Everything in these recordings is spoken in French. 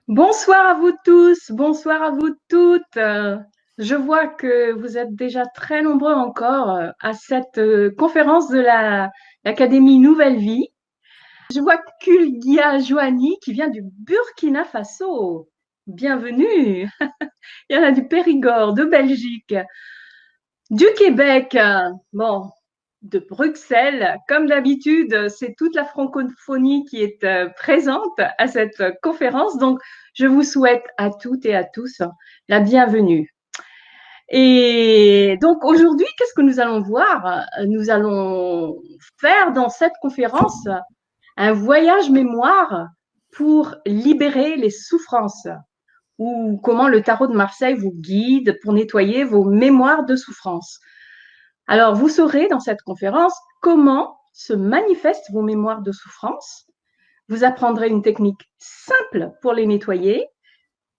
Bonsoir à vous tous, bonsoir à vous toutes. Je vois que vous êtes déjà très nombreux encore à cette conférence de l'Académie Nouvelle Vie. Je vois Kulgia Joanie qui vient du Burkina Faso. Bienvenue. Il y en a du Périgord, de Belgique, du Québec. Bon, de Bruxelles. Comme d'habitude, c'est toute la francophonie qui est présente à cette conférence. Donc, je vous souhaite à toutes et à tous la bienvenue. Et donc, aujourd'hui, qu'est-ce que nous allons voir? Nous allons faire dans cette conférence un voyage mémoire pour libérer les souffrances ou comment le tarot de Marseille vous guide pour nettoyer vos mémoires de souffrance. Alors, vous saurez dans cette conférence comment se manifestent vos mémoires de souffrance. Vous apprendrez une technique simple pour les nettoyer.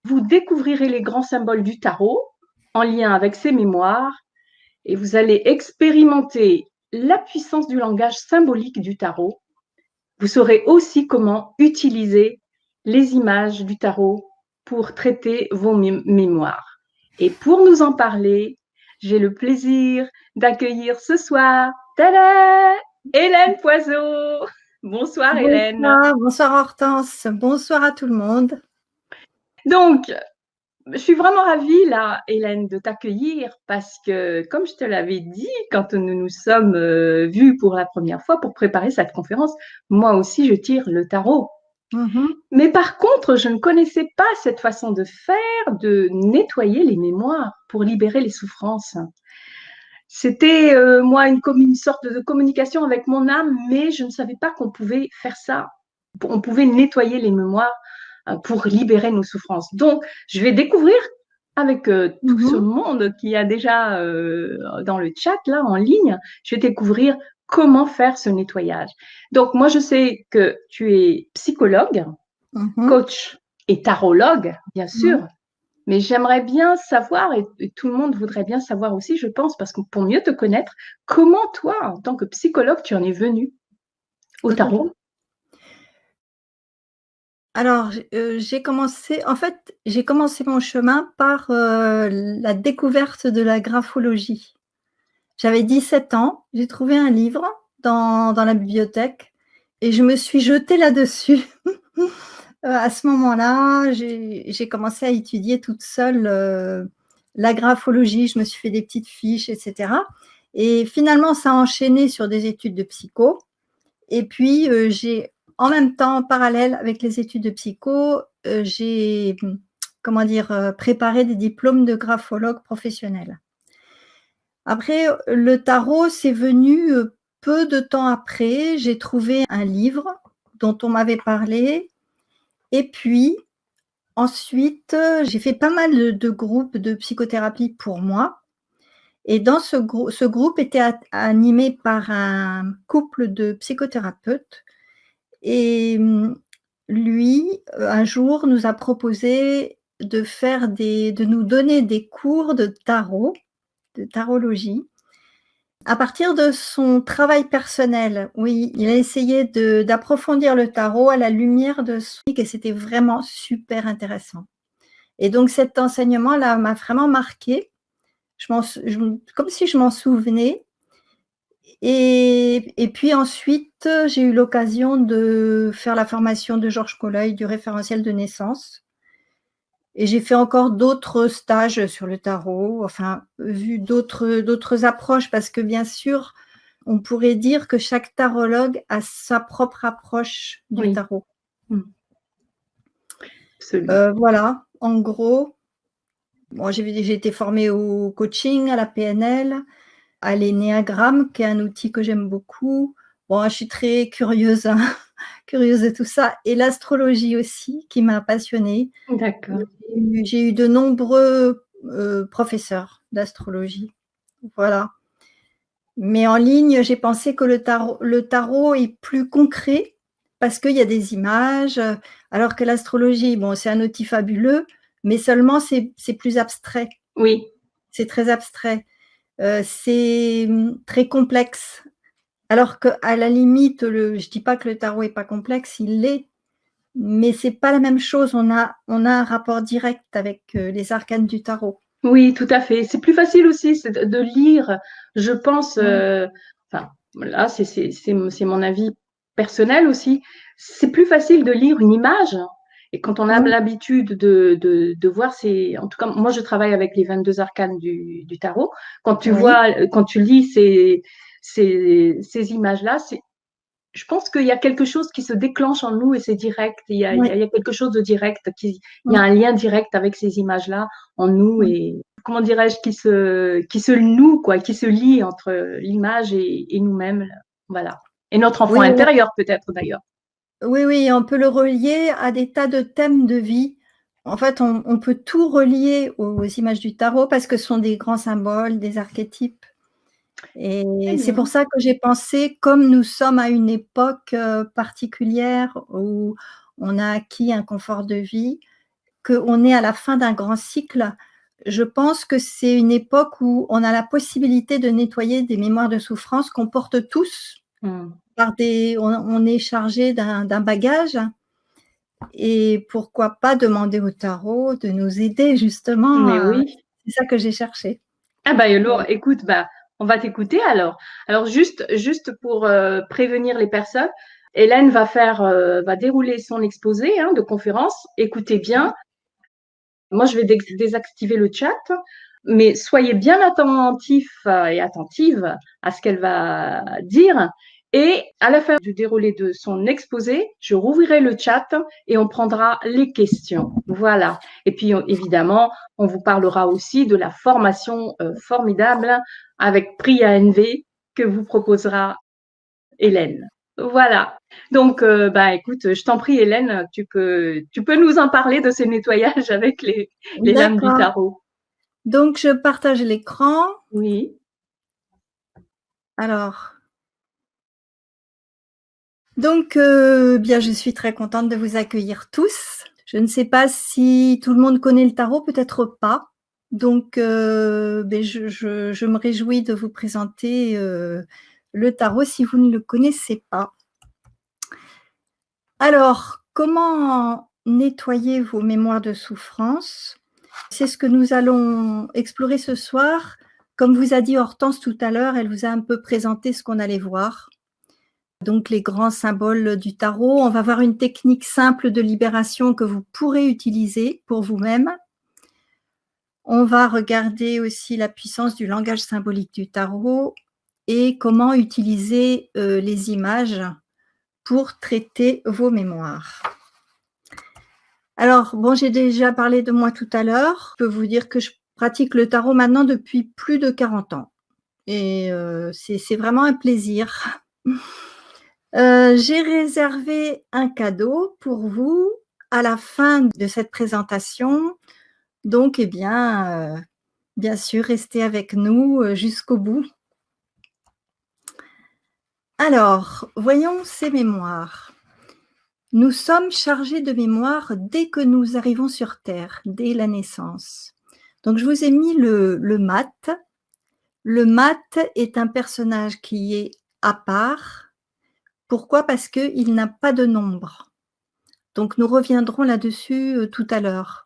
Vous découvrirez les grands symboles du tarot en lien avec ces mémoires et vous allez expérimenter la puissance du langage symbolique du tarot. Vous saurez aussi comment utiliser les images du tarot pour traiter vos mémoires. Et pour nous en parler, j'ai le plaisir d'accueillir ce soir, tada, Hélène Poiseau. Bonsoir Hélène. Bonsoir Hortense, bonsoir à tout le monde. Donc, je suis vraiment ravie là, Hélène, de t'accueillir parce que, comme je te l'avais dit, quand nous nous sommes vus pour la première fois pour préparer cette conférence, moi aussi je tire le tarot. Mais par contre, je ne connaissais pas cette façon de faire, de nettoyer les mémoires pour libérer les souffrances. C'était, moi, une sorte de communication avec mon âme, mais je ne savais pas qu'on pouvait faire ça. On pouvait nettoyer les mémoires pour libérer nos souffrances. Donc, je vais découvrir avec tout ce monde qui a déjà dans le chat, là, en ligne, je vais découvrir comment faire ce nettoyage. Donc, moi, je sais que tu es psychologue, coach et tarologue, bien sûr. Mais j'aimerais bien savoir, et tout le monde voudrait bien savoir aussi, je pense, parce que pour mieux te connaître, comment toi, en tant que psychologue, tu en es venu au tarot? Alors, j'ai commencé mon chemin par la découverte de la graphologie. J'avais 17 ans, j'ai trouvé un livre dans la bibliothèque et je me suis jetée là-dessus. À ce moment-là, j'ai commencé à étudier toute seule la graphologie. Je me suis fait des petites fiches, etc. Et finalement, ça a enchaîné sur des études de psycho. Et puis, j'ai en même temps, en parallèle avec les études de psycho, j'ai préparé des diplômes de graphologue professionnel. Après, le tarot, c'est venu peu de temps après. J'ai trouvé un livre dont on m'avait parlé. Et puis, ensuite, j'ai fait pas mal de groupes de psychothérapie pour moi. Et dans ce groupe était animé par un couple de psychothérapeutes. Et lui, un jour, nous a proposé de nous donner des cours de tarot, de tarologie, à partir de son travail personnel. Oui, il a essayé d'approfondir le tarot à la lumière de son et c'était vraiment super intéressant. Et donc cet enseignement-là m'a vraiment marquée. Comme si je m'en souvenais. Et puis ensuite, j'ai eu l'occasion de faire la formation de Georges Coleuil du référentiel de naissance. Et j'ai fait encore d'autres stages sur le tarot, enfin, vu d'autres approches, parce que bien sûr, on pourrait dire que chaque tarologue a sa propre approche du tarot. Voilà, en gros. Bon, j'ai été formée au coaching, à la PNL, à l'énéagramme, qui est un outil que j'aime beaucoup. Bon, je suis très curieuse, hein, curieuse de tout ça. Et l'astrologie aussi, qui m'a passionnée. D'accord. J'ai eu de nombreux professeurs d'astrologie. Voilà. Mais en ligne, j'ai pensé que le tarot est plus concret parce qu'il y a des images, alors que l'astrologie, bon, c'est un outil fabuleux, mais seulement c'est plus abstrait. Oui. C'est très abstrait. C'est très complexe. Alors qu'à la limite, je ne dis pas que le tarot n'est pas complexe, il l'est, mais c'est pas la même chose. On a un rapport direct avec les arcanes du tarot. Oui, tout à fait. C'est plus facile aussi de lire, je pense, Ouais. enfin, là, c'est mon avis personnel aussi. C'est plus facile de lire une image. Et quand on a Oui, l'habitude de voir en tout cas, moi, je travaille avec les 22 arcanes du tarot. oui, Quand tu lis ces images-là, je pense qu'il y a quelque chose qui se déclenche en nous et c'est direct. oui, Il y a quelque chose de direct, il y a oui, un lien direct avec ces images-là en nous oui. et comment dirais-je, qui se noue, quoi, qui se lie entre l'image et nous-mêmes. Voilà. Et notre enfant Oui, intérieur, peut-être d'ailleurs. oui, oui, on peut le relier à des tas de thèmes de vie. En fait, on peut tout relier aux images du tarot parce que ce sont des grands symboles, des archétypes. Très Et c'est pour bien. ça que j'ai pensé, comme nous sommes à une époque particulière où on a acquis un confort de vie, qu'on est à la fin d'un grand cycle, je pense que c'est une époque où on a la possibilité de nettoyer des mémoires de souffrance qu'on porte tous Hmm. on est chargé d'un bagage et pourquoi pas demander au tarot de nous aider justement Mais oui. c'est ça que j'ai cherché. Ah bah alors, Voilà. écoute, bah, on va t'écouter alors. Alors juste pour prévenir les personnes, Hélène va dérouler son exposé de conférence. Écoutez bien. Moi, je vais désactiver le chat, mais soyez bien attentifs et attentives à ce qu'elle va dire. Et à la fin du déroulé de son exposé, je rouvrirai le chat et on prendra les questions. Voilà. Et puis, évidemment, on vous parlera aussi de la formation formidable avec Prix ANV que vous proposera Hélène. Voilà. Donc, bah, écoute, je t'en prie, Hélène, tu peux nous en parler de ces nettoyages avec les lames du D'accord. tarot. Donc je partage l'écran. Oui. Alors, donc bien, je suis très contente de vous accueillir tous. Je ne sais pas si tout le monde connaît le tarot, peut-être pas. Donc, ben, je me réjouis de vous présenter le tarot si vous ne le connaissez pas. Alors, comment nettoyer vos mémoires de souffrance? C'est ce que nous allons explorer ce soir. Comme vous a dit Hortense tout à l'heure, elle vous a un peu présenté ce qu'on allait voir. Donc les grands symboles du tarot. On va voir une technique simple de libération que vous pourrez utiliser pour vous-même. On va regarder aussi la puissance du langage symbolique du tarot et comment utiliser les images pour traiter vos mémoires. Alors, bon, j'ai déjà parlé de moi tout à l'heure. Je peux vous dire que je pratique le tarot maintenant depuis plus de 40 ans. Et c'est vraiment un plaisir. J'ai réservé un cadeau pour vous à la fin de cette présentation. Donc, eh bien sûr, restez avec nous jusqu'au bout. Alors, voyons ces mémoires. Nous sommes chargés de mémoire dès que nous arrivons sur Terre, dès la naissance. Donc, je vous ai mis le mat. Le mat est un personnage qui est à part. Pourquoi? Parce qu'il n'a pas de nombre. Donc, nous reviendrons là-dessus tout à l'heure.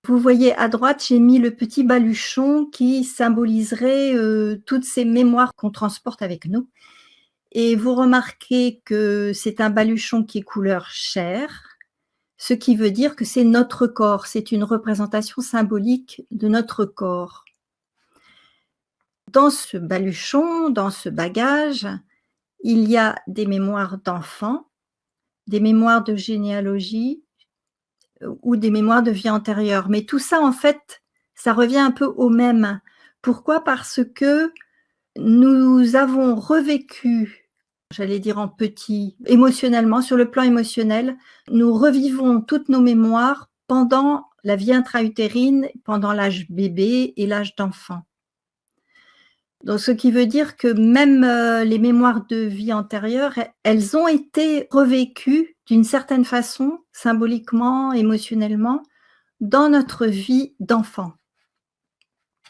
Vous voyez à droite, j'ai mis le petit baluchon qui symboliserait toutes ces mémoires qu'on transporte avec nous. Et vous remarquez que c'est un baluchon qui est couleur chair, ce qui veut dire que c'est notre corps, c'est une représentation symbolique de notre corps. Dans ce baluchon, dans ce bagage, il y a des mémoires d'enfants, des mémoires de généalogie ou des mémoires de vie antérieure. Mais tout ça, en fait, ça revient un peu au même. Pourquoi? Parce que nous avons revécu, j'allais dire en petit, émotionnellement, sur le plan émotionnel, nous revivons toutes nos mémoires pendant la vie intra-utérine, pendant l'âge bébé et l'âge d'enfant. Donc, ce qui veut dire que même les mémoires de vie antérieure, elles ont été revécues d'une certaine façon, symboliquement, émotionnellement, dans notre vie d'enfant.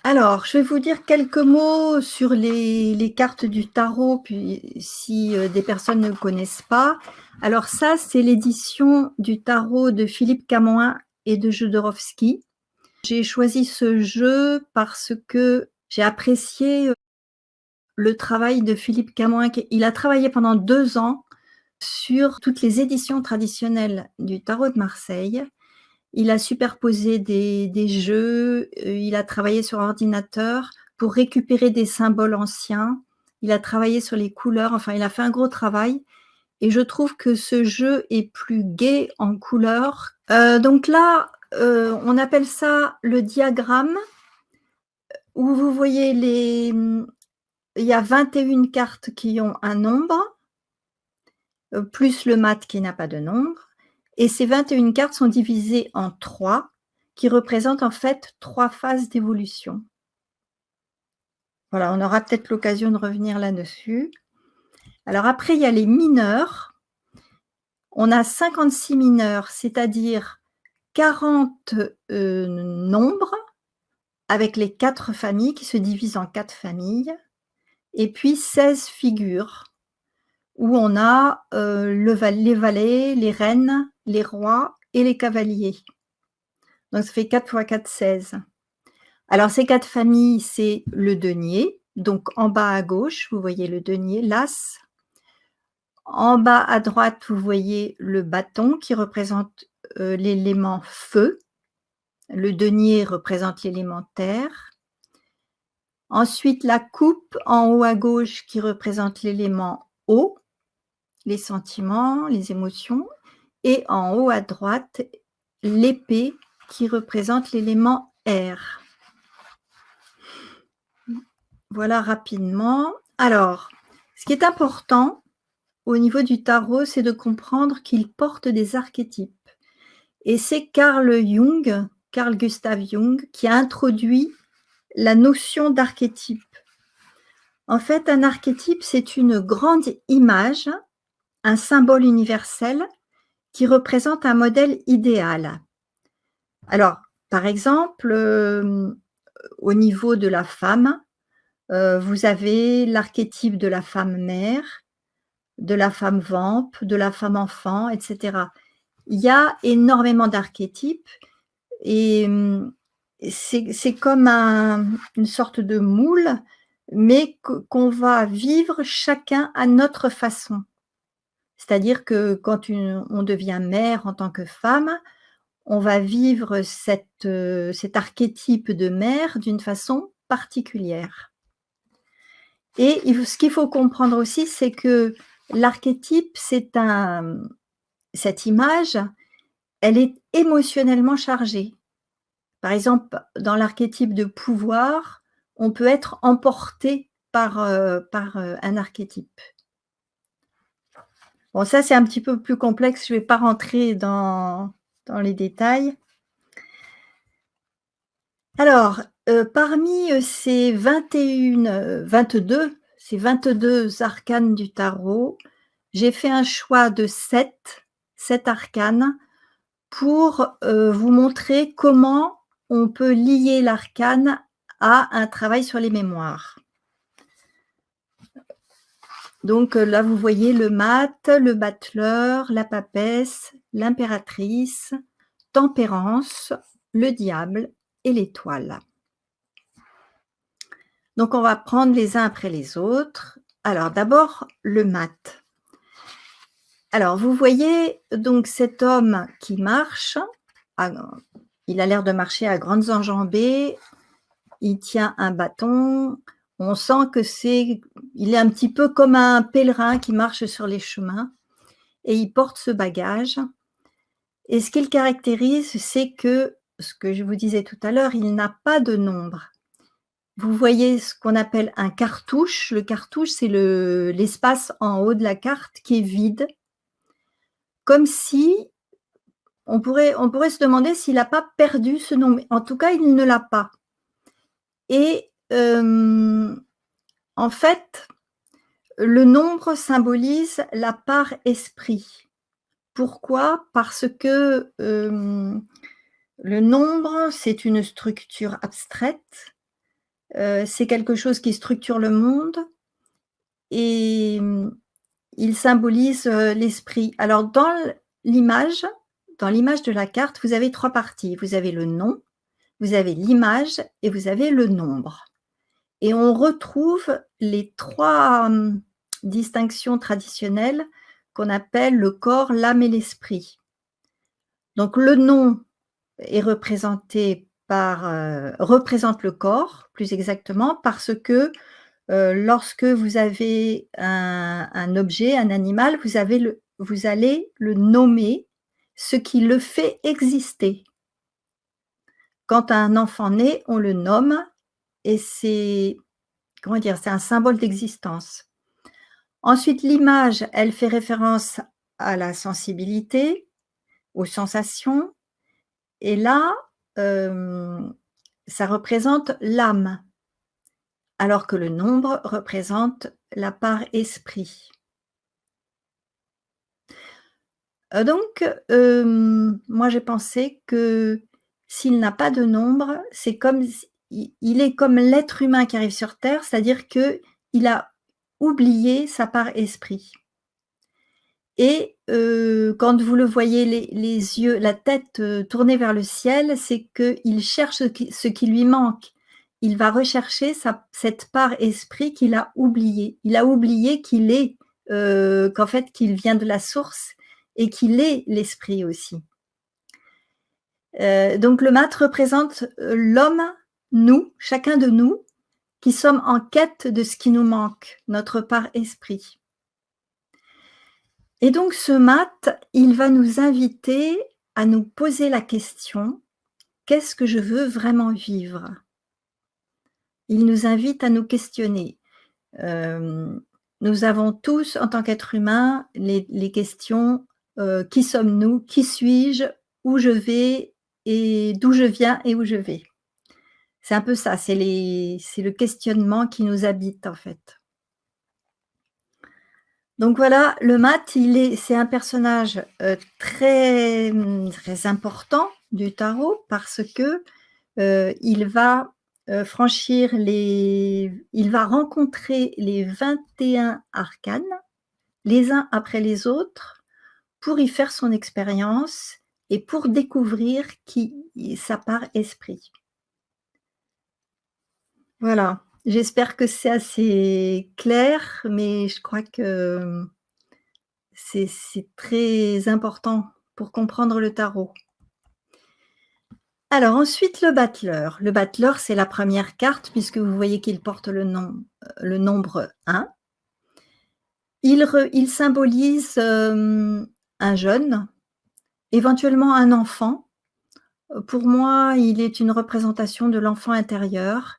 Alors, je vais vous dire quelques mots sur les cartes du tarot, puis si des personnes ne connaissent pas. Alors ça, c'est l'édition du tarot de Philippe Camoin et de Jodorowsky. J'ai choisi ce jeu parce que j'ai apprécié le travail de Philippe Camoin. Il a travaillé pendant 2 ans sur toutes les éditions traditionnelles du tarot de Marseille. Il a superposé des jeux, il a travaillé sur ordinateur pour récupérer des symboles anciens. Il a travaillé sur les couleurs, enfin, il a fait un gros travail et je trouve que ce jeu est plus gai en couleurs. Donc là, on appelle ça le diagramme, où vous voyez il y a 21 cartes qui ont un nombre, plus le mat qui n'a pas de nombre. Et ces 21 cartes sont divisées en 3, qui représentent en fait 3 phases d'évolution. Voilà, on aura peut-être l'occasion de revenir là-dessus. Alors après, il y a les mineurs. On a 56 mineurs, c'est-à-dire 40 nombres, avec les 4 familles qui se divisent en 4 familles, et puis 16 figures, où on a les valets, les reines, les rois et les cavaliers. Donc ça fait 4 x 4, 16. Alors ces 4 familles, c'est le denier. Donc en bas à gauche, vous voyez le denier, l'as. En bas à droite, vous voyez le bâton qui représente l'élément feu. Le denier représente l'élément terre. Ensuite, la coupe en haut à gauche qui représente l'élément eau, les sentiments, les émotions. Et en haut à droite, l'épée qui représente l'élément air. Voilà rapidement. Alors, ce qui est important au niveau du tarot, c'est de comprendre qu'il porte des archétypes. Et c'est Carl Gustav Jung, qui a introduit la notion d'archétype. En fait, un archétype, c'est une grande image, un symbole universel qui représente un modèle idéal. Alors, par exemple, au niveau de la femme, vous avez l'archétype de la femme mère, de la femme vampe, de la femme enfant, etc. Il y a énormément d'archétypes et c'est comme une sorte de moule, mais qu'on va vivre chacun à notre façon. C'est-à-dire que quand on devient mère en tant que femme, on va vivre cet archétype de mère d'une façon particulière. Et ce qu'il faut comprendre aussi, c'est que l'archétype, cette image, elle est émotionnellement chargée. Par exemple, dans l'archétype de pouvoir, on peut être emporté par un archétype. Bon, ça, c'est un petit peu plus complexe, je ne vais pas rentrer dans les détails. Alors, parmi ces 22 arcanes du tarot, j'ai fait un choix de 7 arcanes pour vous montrer comment on peut lier l'arcane à un travail sur les mémoires. Donc là, vous voyez le mat, le battleur, la papesse, l'impératrice, tempérance, le diable et l'étoile. Donc on va prendre les uns après les autres. Alors d'abord, le mat. Alors vous voyez donc cet homme qui marche, il a l'air de marcher à grandes enjambées, il tient un bâton, on sent il est un petit peu comme un pèlerin qui marche sur les chemins et il porte ce bagage. Et ce qu'il caractérise, c'est que, ce que je vous disais tout à l'heure, il n'a pas de nombre. Vous voyez ce qu'on appelle un cartouche. Le cartouche, c'est l'espace en haut de la carte qui est vide, comme si on pourrait se demander s'il n'a pas perdu ce nombre. En tout cas, il ne l'a pas. Et en fait, le nombre symbolise la part esprit. Pourquoi ? Parce que le nombre, c'est une structure abstraite c'est quelque chose qui structure le monde et il symbolise, l'esprit. Alors l'image dans l'image de la carte, vous avez 3 parties. Vous avez le nom, vous avez l'image et vous avez le nombre. Et on retrouve les 3 distinctions traditionnelles qu'on appelle le corps, l'âme et l'esprit. Donc le nom est représenté par, représente le corps, plus exactement, parce que, lorsque vous avez un objet, un animal, vous allez le nommer, ce qui le fait exister. Quand un enfant naît, on le nomme et c'est, comment dire? C'est un symbole d'existence. Ensuite, l'image, elle fait référence à la sensibilité, aux sensations et là, ça représente l'âme, alors que le nombre représente la part esprit. Donc, moi j'ai pensé que s'il n'a pas de nombre, c'est comme s il est comme l'être humain qui arrive sur terre, c'est-à-dire qu'il a oublié sa part esprit et quand vous le voyez les yeux, la tête, tournée vers le ciel, c'est qu'il cherche ce qui lui manque. Il va rechercher cette part esprit qu'il a oubliée. Il a oublié qu'il est, qu'en fait, qu'il vient de la source et qu'il est l'esprit aussi. Donc le mat représente, l'homme, nous, chacun de nous, qui sommes en quête de ce qui nous manque, notre part esprit. Et donc ce mat, il va nous inviter à nous poser la question: «Qu'est-ce que je veux vraiment vivre?» Il nous invite à nous questionner. Nous avons tous, en tant qu'êtres humains, les questions, qui sommes-nous? Qui suis-je? Où je vais? Et d'où je viens et où je vais? C'est un peu ça, c'est le questionnement qui nous habite, en fait. Donc voilà, le mat, c'est un personnage, très, très important du tarot parce que, il va, il va rencontrer les 21 arcanes, les uns après les autres, pour y faire son expérience et pour découvrir sa part esprit. Voilà, j'espère que c'est assez clair, mais je crois que c'est très important pour comprendre le tarot. Alors ensuite, le battleur. Le battleur, c'est la première carte puisque vous voyez qu'il porte le nombre 1. Il symbolise, un jeune, éventuellement un enfant. Pour moi, il est une représentation de l'enfant intérieur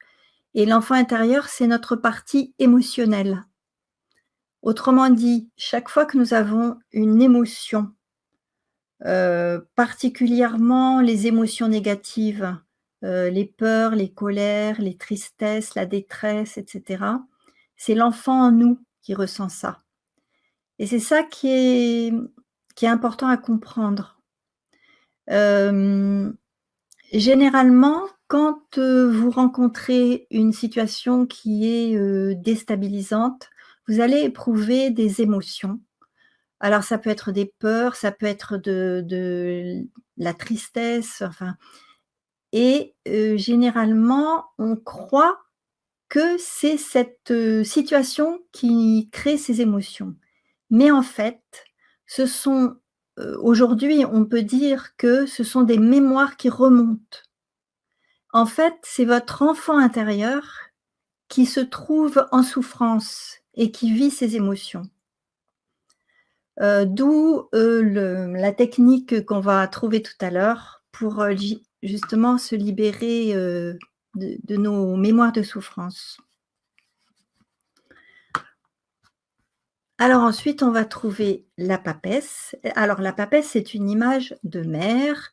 et l'enfant intérieur, c'est notre partie émotionnelle. Autrement dit, chaque fois que nous avons une émotion, particulièrement les émotions négatives, les peurs, les colères, les tristesses, la détresse et cetera, c'est l'enfant en nous qui ressent ça et c'est ça qui est important à comprendre. Généralement, quand, vous rencontrez une situation qui est, déstabilisante, vous allez éprouver des émotions. Alors ça peut être des peurs, ça peut être de la tristesse, enfin et généralement, on croit que c'est cette, situation qui crée ces émotions. Mais en fait, ce sont, aujourd'hui, on peut dire que ce sont des mémoires qui remontent. En fait, c'est votre enfant intérieur qui se trouve en souffrance et qui vit ces émotions. D'où, la technique qu'on va trouver tout à l'heure pour, justement se libérer, de nos mémoires de souffrance. Alors ensuite, on va trouver la papesse. Alors la papesse, c'est une image de mère.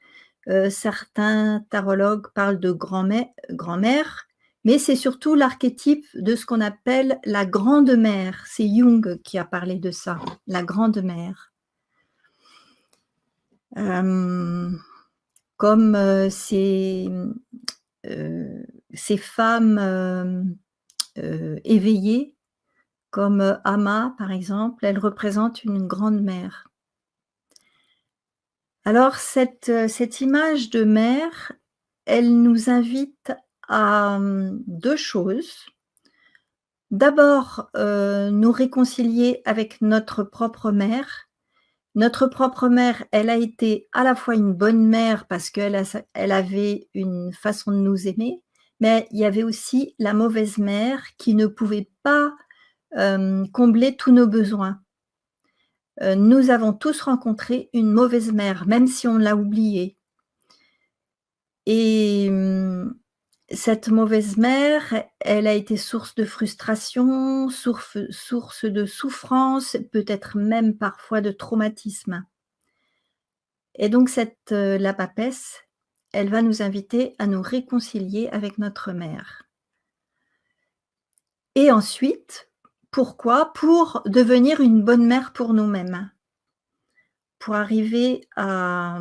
Certains tarologues parlent de grand-mère, mais c'est surtout l'archétype de ce qu'on appelle la grande mère. C'est Jung qui a parlé de ça, la grande mère. Comme, c'est, ces femmes éveillées, comme Amma, par exemple, elle représente une grande mère. Alors cette image de mère, elle nous invite à 2 choses. D'abord, nous réconcilier avec notre propre mère. Notre propre mère, elle a été à la fois une bonne mère parce elle avait une façon de nous aimer, mais il y avait aussi la mauvaise mère qui ne pouvait pas, combler tous nos besoins. Nous avons tous rencontré une mauvaise mère, même si on l'a oubliée. Et cette mauvaise mère, elle a été source de frustration, source de souffrance, peut-être même parfois de traumatisme. Et donc la papesse, elle va nous inviter à nous réconcilier avec notre mère. Et ensuite, pourquoi? Pour devenir une bonne mère pour nous-mêmes. Pour arriver à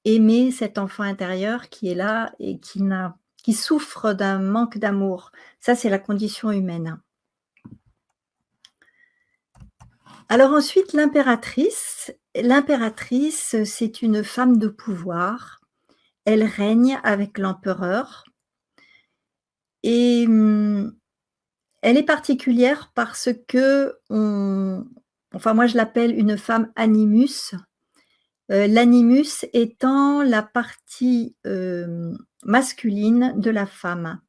aimer cet enfant intérieur qui est là et qui souffre d'un manque d'amour. Ça, c'est la condition humaine. Alors ensuite, l'impératrice. L'impératrice, c'est une femme de pouvoir. Elle règne avec l'empereur et elle est particulière parce que moi je l'appelle une femme animus. L'animus étant la partie, masculine de la femme.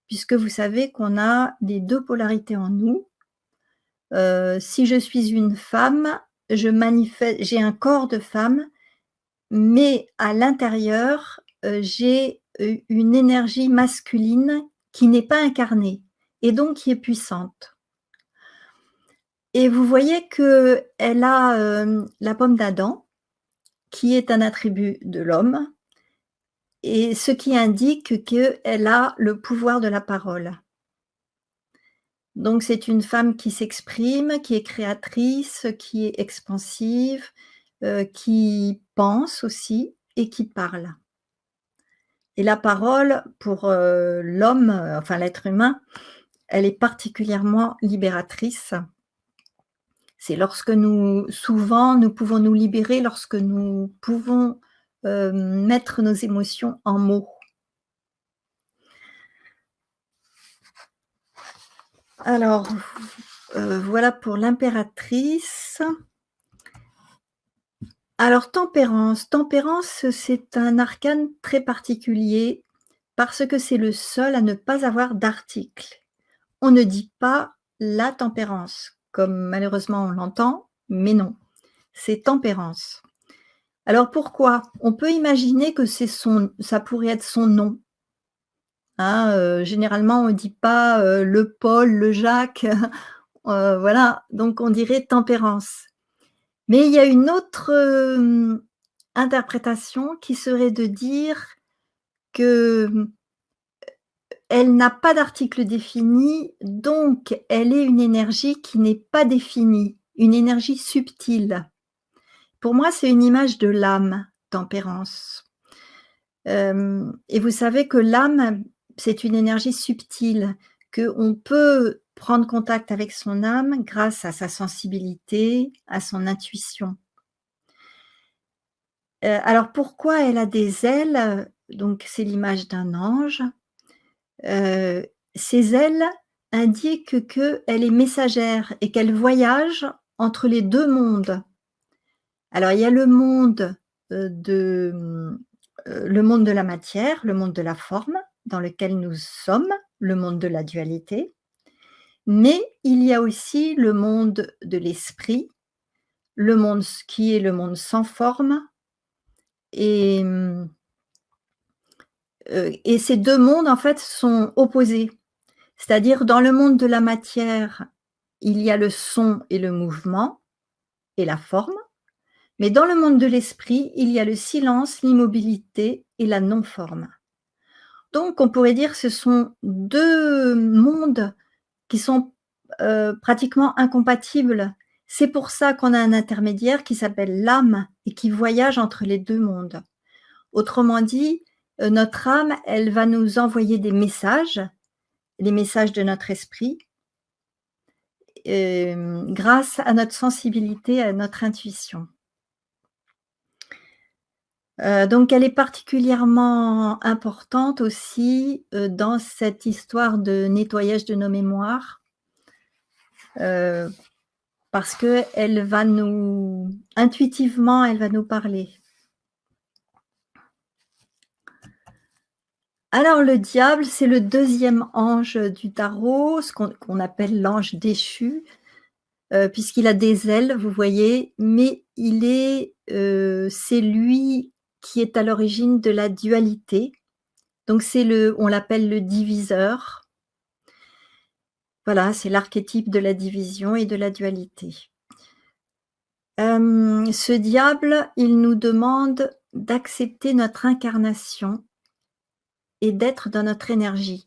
Puisque vous savez qu'on a les 2 polarités en nous. Si je suis une femme, j'ai un corps de femme, mais à l'intérieur, j'ai, une énergie masculine qui n'est pas incarnée et donc qui est puissante. Et vous voyez qu'elle a, la pomme d'Adam, qui est un attribut de l'homme, et ce qui indique qu'elle a le pouvoir de la parole. Donc c'est une femme qui s'exprime, qui est créatrice, qui est expansive, qui pense aussi et qui parle. Et la parole pour, l'homme, enfin l'être humain, elle est particulièrement libératrice. C'est souvent nous pouvons nous libérer lorsque nous pouvons, mettre nos émotions en mots. Alors, voilà pour l'impératrice. Alors tempérance. Tempérance, c'est un arcane très particulier parce que c'est le seul à ne pas avoir d'article. On ne dit pas la tempérance, comme malheureusement on l'entend, mais non, c'est tempérance. Alors pourquoi? On peut imaginer que ça pourrait être son nom. Hein, généralement on ne dit pas, le Paul, le Jacques, voilà, donc on dirait tempérance. Mais il y a une autre, interprétation qui serait de dire que, elle n'a pas d'article défini, donc elle est une énergie qui n'est pas définie, une énergie subtile. Pour moi, c'est une image de l'âme, tempérance. Et vous savez que l'âme, c'est une énergie subtile, qu'on peut prendre contact avec son âme grâce à sa sensibilité, à son intuition. Alors pourquoi elle a des ailes? Donc c'est l'image d'un ange. Ses ailes indiquent qu'elle est messagère et qu'elle voyage entre les 2 mondes. Alors il y a le monde de la matière, le monde de la forme dans lequel nous sommes, le monde de la dualité, mais il y a aussi le monde de l'esprit, le monde qui est le monde sans forme et ces 2 mondes en fait sont opposés. C'est-à-dire dans le monde de la matière, il y a le son et le mouvement et la forme, mais dans le monde de l'esprit, il y a le silence, l'immobilité et la non-forme. Donc on pourrait dire que ce sont 2 mondes qui sont, pratiquement incompatibles. C'est pour ça qu'on a un intermédiaire qui s'appelle l'âme et qui voyage entre les 2 mondes. Autrement dit, notre âme, elle va nous envoyer des messages, les messages de notre esprit, grâce à notre sensibilité, à notre intuition. Donc elle est particulièrement importante aussi, dans cette histoire de nettoyage de nos mémoires, parce qu'elle va nous intuitivement, elle va nous parler. Alors le diable, c'est le 2e ange du tarot, ce qu'on appelle l'ange déchu, puisqu'il a des ailes, vous voyez, mais c'est lui qui est à l'origine de la dualité. Donc on l'appelle le diviseur. Voilà, c'est l'archétype de la division et de la dualité. Ce diable, il nous demande d'accepter notre incarnation et d'être dans notre énergie.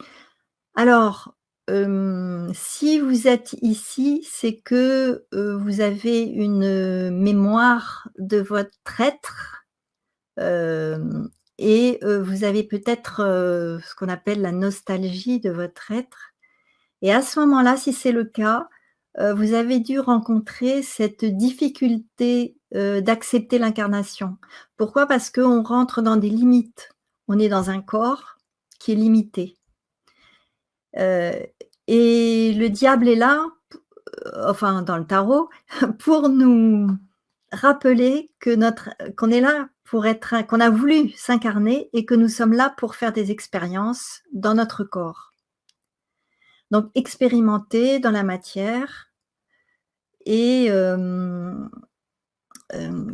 Alors, si vous êtes ici, c'est que, vous avez une mémoire de votre être, et vous avez peut-être, ce qu'on appelle la nostalgie de votre être. Et à ce moment-là, si c'est le cas, vous avez dû rencontrer cette difficulté, d'accepter l'incarnation. Pourquoi? Parce qu'on rentre dans des limites. On est dans un corps qui est limité. Et le diable est là, enfin dans le tarot, pour nous rappeler qu'on est là pour être qu'on a voulu s'incarner et que nous sommes là pour faire des expériences dans notre corps. Donc expérimenter dans la matière et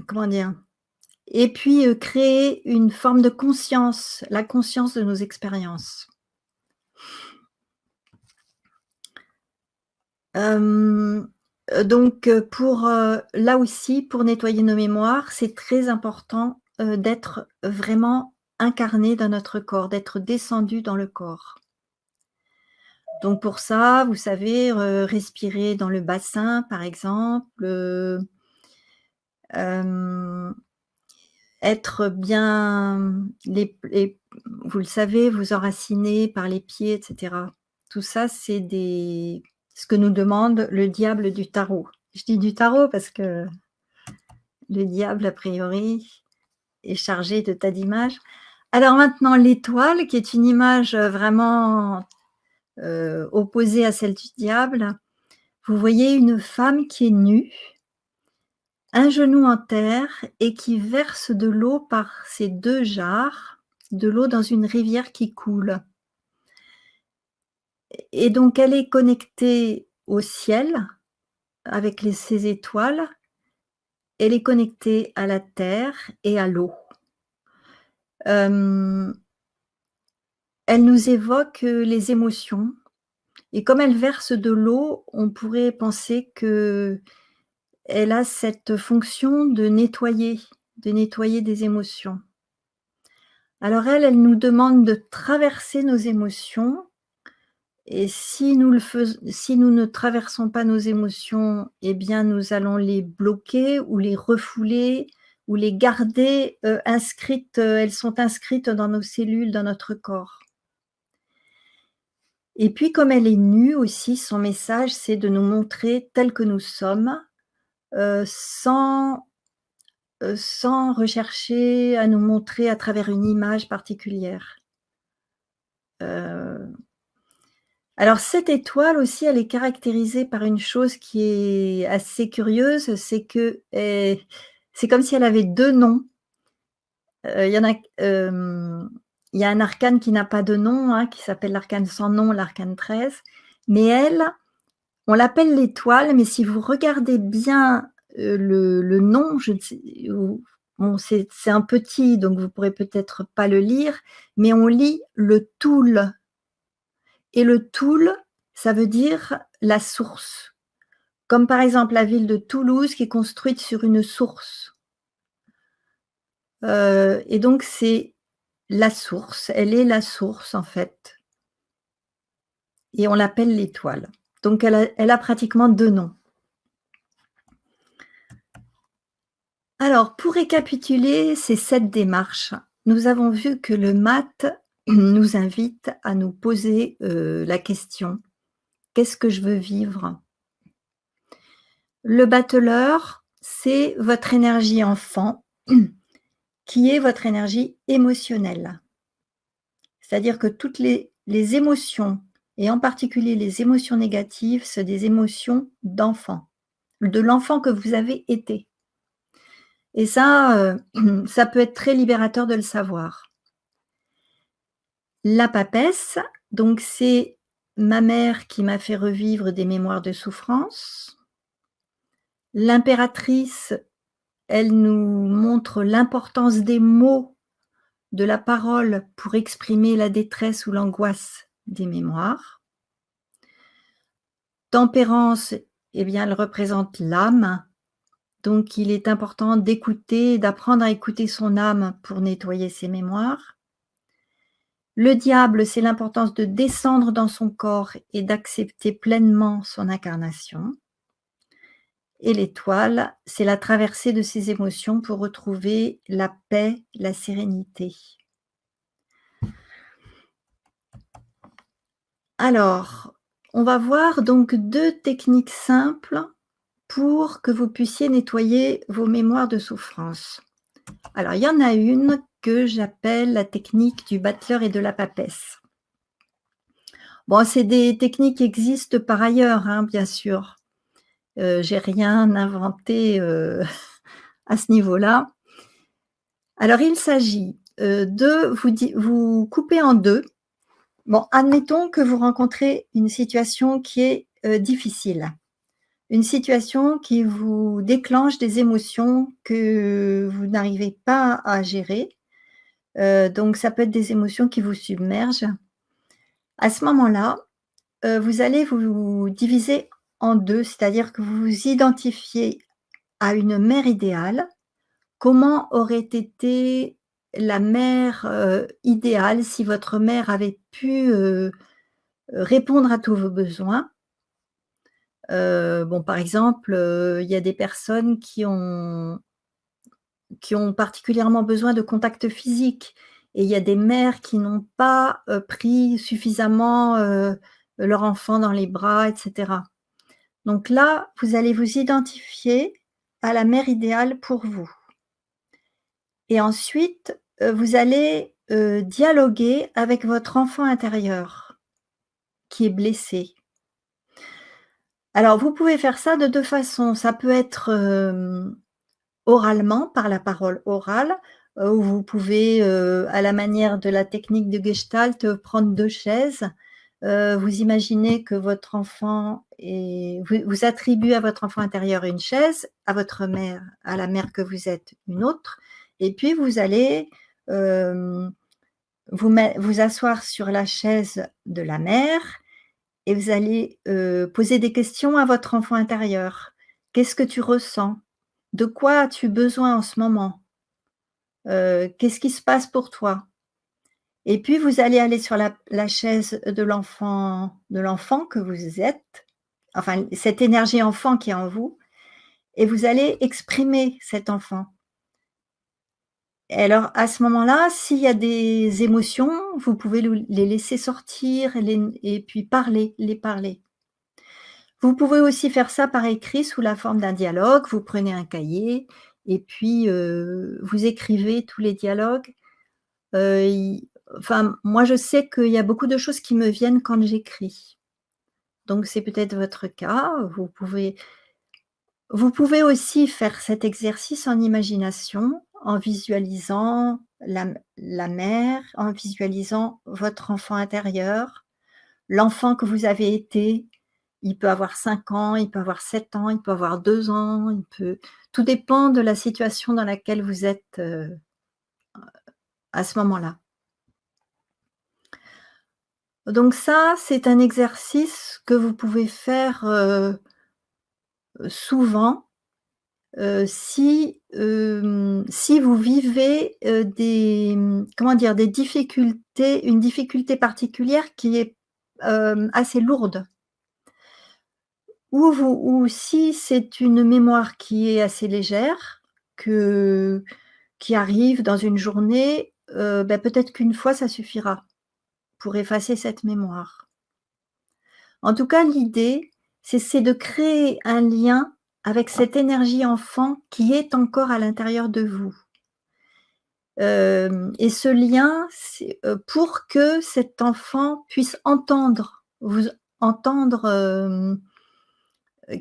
comment dire? Et puis, créer une forme de conscience, la conscience de nos expériences. Donc là aussi, pour nettoyer nos mémoires, c'est très important, d'être vraiment incarné dans notre corps, d'être descendu dans le corps. Donc pour ça, vous savez, respirer dans le bassin, par exemple, être bien vous le savez, vous enraciner par les pieds et cetera. Tout ça, c'est ce que nous demande le diable du tarot. Je dis du tarot parce que le diable, a priori, est chargé de tas d'images. Alors maintenant, l'étoile, qui est une image, vraiment, opposée à celle du diable. Vous voyez une femme qui est nue, un genou en terre et qui verse de l'eau par ses 2 jarres, de l'eau dans une rivière qui coule. Et donc elle est connectée au ciel avec ses étoiles, elle est connectée à la terre et à l'eau. Elle nous évoque, les émotions et comme elle verse de l'eau, on pourrait penser qu'elle a cette fonction de nettoyer des émotions. Alors elle nous demande de traverser nos émotions et si nous ne traversons pas nos émotions, eh bien nous allons les bloquer ou les refouler ou les garder, inscrites, elles sont inscrites dans nos cellules, dans notre corps. Et puis comme elle est nue aussi, son message, c'est de nous montrer tels que nous sommes, sans rechercher à nous montrer à travers une image particulière. Alors cette étoile aussi, elle est caractérisée par une chose qui est assez curieuse, c'est que, c'est comme si elle avait 2 noms. Il y en a, il y a un arcane qui n'a pas de nom, hein, qui s'appelle l'arcane sans nom, l'arcane 13. Mais elle, on l'appelle l'étoile, mais si vous regardez bien, le nom, je ne sais bon, c'est un petit, donc vous pourrez peut-être pas le lire, mais on lit le Toul. Et le Toul, ça veut dire la source. Comme par exemple la ville de Toulouse qui est construite sur une source. Et donc c'est la source, elle est la source en fait. Et on l'appelle l'étoile. Donc elle a pratiquement 2 noms. Alors pour récapituler ces 7 démarches, nous avons vu que le maths nous invite à nous poser, la question: «Qu'est-ce que je veux vivre?» Le battleur, c'est votre énergie enfant, qui est votre énergie émotionnelle. C'est-à-dire que toutes les émotions, et en particulier les émotions négatives, c'est des émotions d'enfant, de l'enfant que vous avez été. Et ça, ça peut être très libérateur de le savoir. La papesse, donc c'est ma mère qui m'a fait revivre des mémoires de souffrance. L'impératrice, elle nous montre l'importance des mots, de la parole pour exprimer la détresse ou l'angoisse des mémoires. Tempérance, eh bien, elle représente l'âme, donc il est important d'écouter, d'apprendre à écouter son âme pour nettoyer ses mémoires. Le diable, c'est l'importance de descendre dans son corps et d'accepter pleinement son incarnation. Et l'étoile, c'est la traversée de ses émotions pour retrouver la paix, la sérénité. Alors, on va voir donc 2 techniques simples pour que vous puissiez nettoyer vos mémoires de souffrance. Alors, il y en a une que j'appelle la technique du battleur et de la papesse. Bon, c'est des techniques qui existent par ailleurs, hein, bien sûr. J'ai rien inventé, à ce niveau-là. Alors, il s'agit, de vous couper en 2. Bon, admettons que vous rencontrez une situation qui est, difficile. Une situation qui vous déclenche des émotions que vous n'arrivez pas à gérer. Donc ça peut être des émotions qui vous submergent. À ce moment-là, vous allez vous diviser en 2, c'est-à-dire que vous vous identifiez à une mère idéale. Comment aurait été la mère, idéale si votre mère avait pu, répondre à tous vos besoins? Bon, par exemple, il y a des personnes qui ont particulièrement besoin de contact physique, et il y a des mères qui n'ont pas, pris suffisamment, leur enfant dans les bras et cetera. Donc là, vous allez vous identifier à la mère idéale pour vous, et ensuite, vous allez, dialoguer avec votre enfant intérieur qui est blessé. Alors vous pouvez faire ça de 2 façons. Ça peut être, oralement, par la parole orale, où vous pouvez, à la manière de la technique de Gestalt, prendre 2 chaises. Vous imaginez que votre enfant est vous attribuez à votre enfant intérieur une chaise, à votre mère, à la mère que vous êtes, une autre, et puis vous allez, vous asseoir sur la chaise de la mère, et vous allez, poser des questions à votre enfant intérieur. Qu'est-ce que tu ressens? De quoi as-tu besoin en ce moment? Qu'est-ce qui se passe pour toi? Et puis vous allez aller sur la chaise de l'enfant que vous êtes, enfin cette énergie enfant qui est en vous, et vous allez exprimer cet enfant. Et alors à ce moment-là, s'il y a des émotions, vous pouvez les laisser sortir et puis les parler. Vous pouvez aussi faire ça par écrit sous la forme d'un dialogue. Vous prenez un cahier et puis, vous écrivez tous les dialogues. I Enfin, moi, je sais qu'il y a beaucoup de choses qui me viennent quand j'écris. Donc c'est peut-être votre cas. Vous pouvez aussi faire cet exercice en imagination, en visualisant la mère, en visualisant votre enfant intérieur, l'enfant que vous avez été. Il peut avoir 5 ans, il peut avoir 7 ans, il peut avoir 2 ans, tout dépend de la situation dans laquelle vous êtes, à ce moment-là. Donc ça, c'est un exercice que vous pouvez faire, souvent, si vous vivez, comment dire? Une difficulté particulière qui est, assez lourde. Ou si c'est une mémoire qui est assez légère, qui arrive dans une journée, peut-être qu'une fois, ça suffira pour effacer cette mémoire. En tout cas, l'idée, c'est de créer un lien avec cette énergie enfant qui est encore à l'intérieur de vous. Et ce lien, c'est, pour que cet enfant puisse entendre,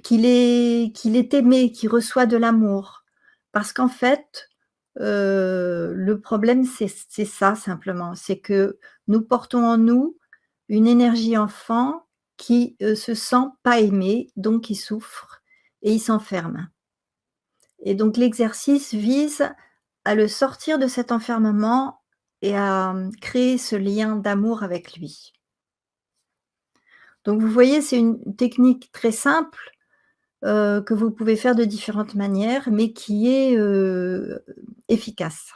qu'il est aimé, qu'il reçoit de l'amour. Parce qu'en fait, le problème, c'est ça simplement, c'est que nous portons en nous une énergie enfant qui, se sent pas aimé, donc il souffre et il s'enferme. Et donc l'exercice vise à le sortir de cet enfermement et à, créer ce lien d'amour avec lui. Donc vous voyez, c'est une technique très simple, que vous pouvez faire de différentes manières, mais qui est, efficace.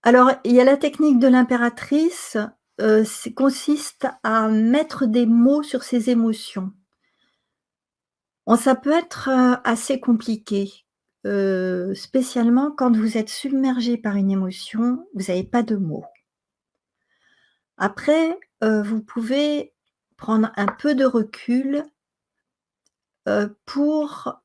Alors, il y a la technique de l'impératrice, consiste à mettre des mots sur ses émotions. Bon, ça peut être, assez compliqué, spécialement quand vous êtes submergé par une émotion, vous n'avez pas de mots. Après, vous pouvez prendre un peu de recul, pour,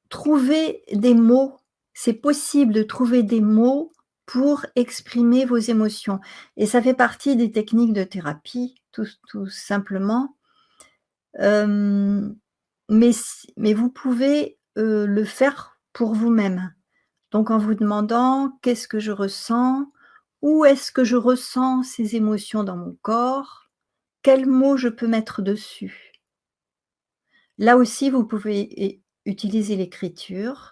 trouver des mots. C'est possible de trouver des mots pour exprimer vos émotions et ça fait partie des techniques de thérapie, tout simplement. Hem, mais vous pouvez, le faire pour vous-même. Donc en vous demandant: «Qu'est-ce que je ressens? Où est-ce que je ressens ces émotions dans mon corps? Quels mots je peux mettre dessus?» Là aussi, vous pouvez utiliser l'écriture.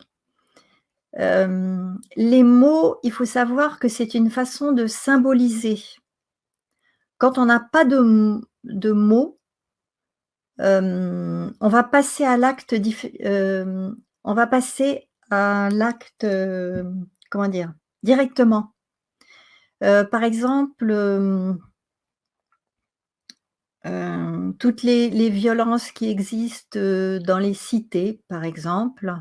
Les mots, il faut savoir que c'est une façon de symboliser. Quand on n'a pas de mots, on va passer à l'acte on va passer à l'acte, comment dire? Directement. Par exemple, toutes les violences qui existent, dans les cités, par exemple,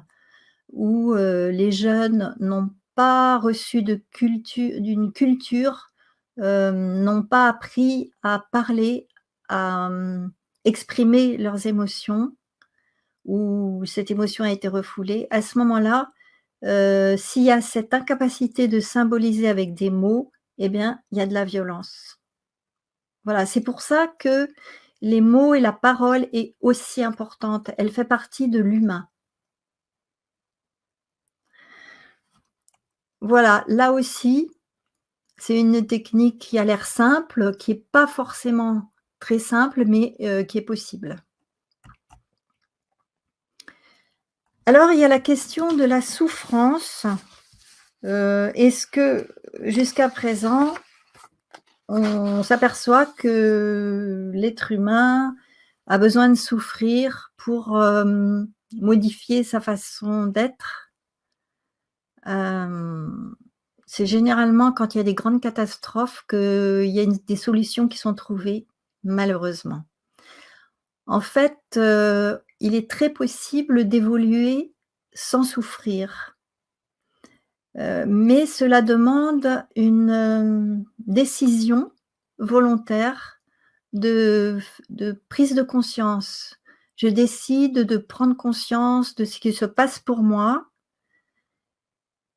où, les jeunes n'ont pas reçu d'une culture, n'ont pas appris à parler, à, exprimer leurs émotions, où cette émotion a été refoulée. À ce moment-là, s'il y a cette incapacité de symboliser avec des mots, eh bien, il y a de la violence. Voilà, c'est pour ça que les mots et la parole est aussi importante. Elle fait partie de l'humain. Voilà, là aussi, c'est une technique qui a l'air simple, qui est pas forcément très simple, mais qui est possible. Alors, il y a la question de la souffrance. Est-ce que jusqu'à présent, on s'aperçoit que l'être humain a besoin de souffrir pour, modifier sa façon d'être? C'est généralement quand il y a des grandes catastrophes qu'il y a des solutions qui sont trouvées, malheureusement. En fait, il est très possible d'évoluer sans souffrir, mais cela demande une, décision volontaire de prise de conscience. Je décide de prendre conscience de ce qui se passe pour moi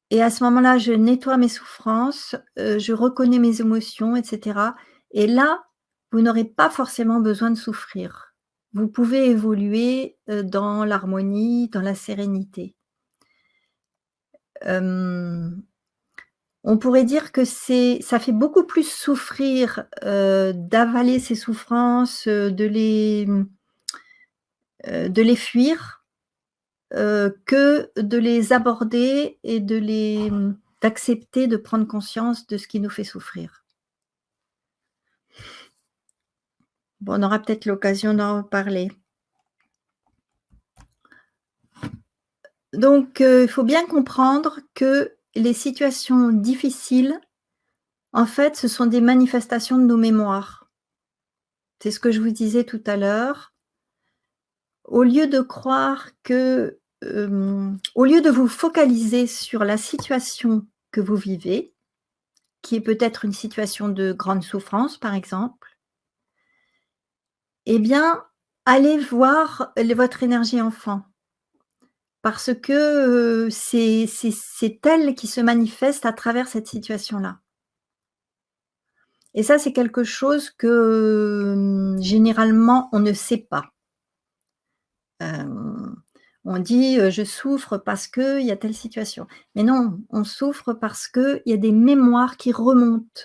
et à ce moment-là, je nettoie mes souffrances, je reconnais mes émotions et cetera et là, vous n'aurez pas forcément besoin de souffrir. Vous pouvez évoluer, dans l'harmonie, dans la sérénité. Hem, on pourrait dire que ça fait beaucoup plus souffrir, d'avaler ces souffrances, de les fuir, que de les aborder et d'accepter de prendre conscience de ce qui nous fait souffrir. Bon, on aura peut-être l'occasion d'en reparler. Donc, il faut bien comprendre que les situations difficiles, en fait, ce sont des manifestations de nos mémoires. C'est ce que je vous disais tout à l'heure. Au lieu de croire que, au lieu de vous focaliser sur la situation que vous vivez, qui est peut-être une situation de grande souffrance, par exemple, eh bien, allez voir votre énergie enfant. Parce que, c'est elle qui se manifeste à travers cette situation-là. Et ça, c'est quelque chose que, généralement, on ne sait pas. Hem, on dit, «Je souffre parce qu'il y a telle situation». Mais non, on souffre parce qu'il y a des mémoires qui remontent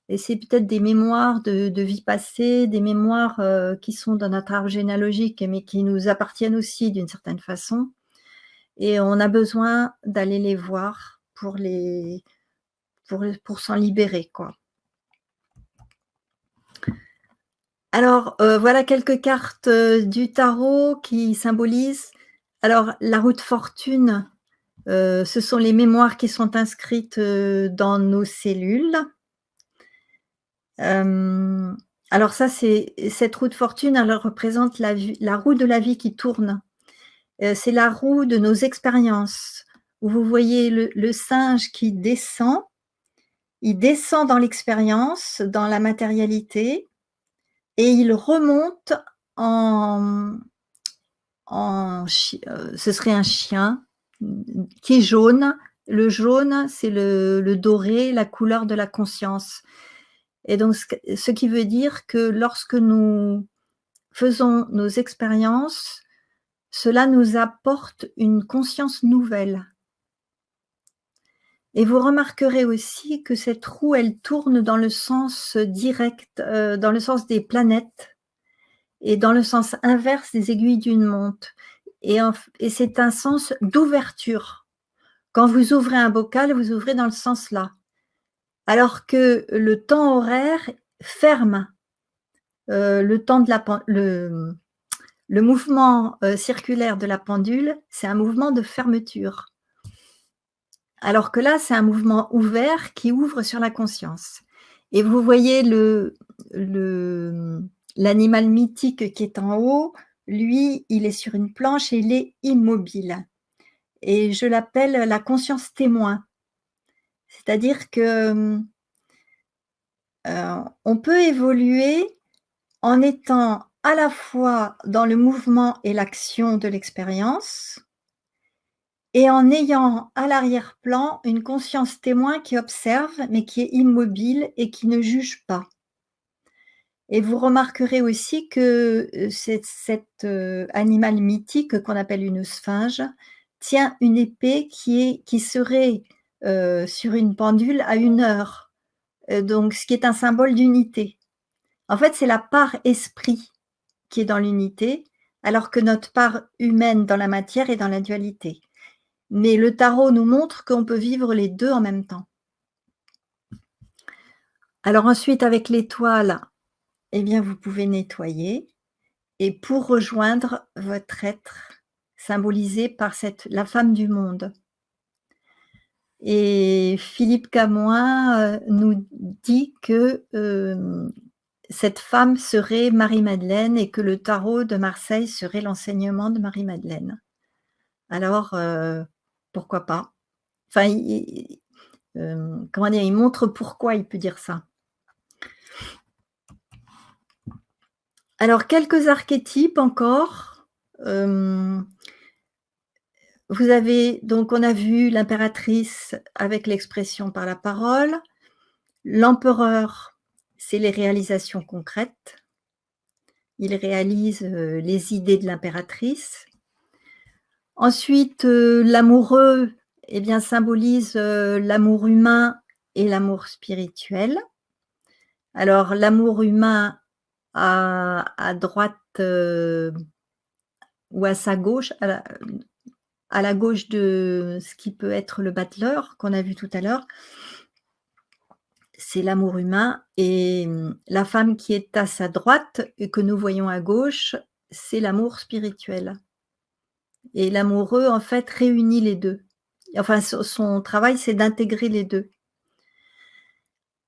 et c'est peut-être des mémoires de vies passées, des mémoires, qui sont dans notre arbre généalogique, mais qui nous appartiennent aussi d'une certaine façon et on a besoin d'aller les voir pour s'en libérer, quoi. Alors, voilà quelques cartes, du tarot qui symbolisent alors la roue de fortune, ce sont les mémoires qui sont inscrites, dans nos cellules. Hem, alors ça, c'est cette roue de fortune, elle représente la roue de la vie qui tourne. C'est la roue de nos expériences, où vous voyez le singe qui descend, il descend dans l'expérience, dans la matérialité et il remonte en ce serait un chien, qui est jaune. Le jaune, c'est le doré, la couleur de la conscience et donc ce qui veut dire que lorsque nous faisons nos expériences, cela nous apporte une conscience nouvelle et vous remarquerez aussi que cette roue, elle tourne dans le sens direct, dans le sens des planètes et dans le sens inverse des aiguilles d'une montre et c'est un sens d'ouverture. Quand vous ouvrez un bocal, vous ouvrez dans le sens là. Alors que le temps horaire ferme, le temps de la le mouvement, circulaire de la pendule, c'est un mouvement de fermeture. Alors que là, c'est un mouvement ouvert qui ouvre sur la conscience et vous voyez l'animal mythique qui est en haut, lui, il est sur une planche et il est immobile et je l'appelle la conscience témoin. C'est-à-dire que, on peut évoluer en étant à la fois dans le mouvement et l'action de l'expérience et en ayant à l'arrière-plan une conscience témoin qui observe, mais qui est immobile et qui ne juge pas. Et vous remarquerez aussi que, cet animal mythique qu'on appelle une sphinge tient une épée qui serait, sur une pendule à 1 heure, donc ce qui est un symbole d'unité. En fait, c'est la part esprit qui est dans l'unité, alors que notre part humaine dans la matière est dans la dualité. Mais le tarot nous montre qu'on peut vivre les 2 en même temps. Alors ensuite avec l'étoile, eh bien vous pouvez nettoyer et pour rejoindre votre être symbolisé par la femme du monde. Et Philippe Camoin, nous dit que, cette femme serait Marie-Madeleine et que le tarot de Marseille serait l'enseignement de Marie-Madeleine. Alors, pourquoi pas? Enfin, comment dire? Il montre pourquoi il peut dire ça. Alors quelques archétypes encore, vous avez donc on a vu l'impératrice avec l'expression par la parole. L'empereur, c'est les réalisations concrètes. Il réalise, les idées de l'impératrice. Ensuite, l'amoureux, eh bien, symbolise, l'amour humain et l'amour spirituel. Alors l'amour humain à droite, ou à sa gauche, à la gauche de ce qui peut être le battleur qu'on a vu tout à l'heure, c'est l'amour humain et la femme qui est à sa droite et que nous voyons à gauche, c'est l'amour spirituel. Et l'amoureux, en fait, réunit les 2. Enfin, son travail, c'est d'intégrer les 2.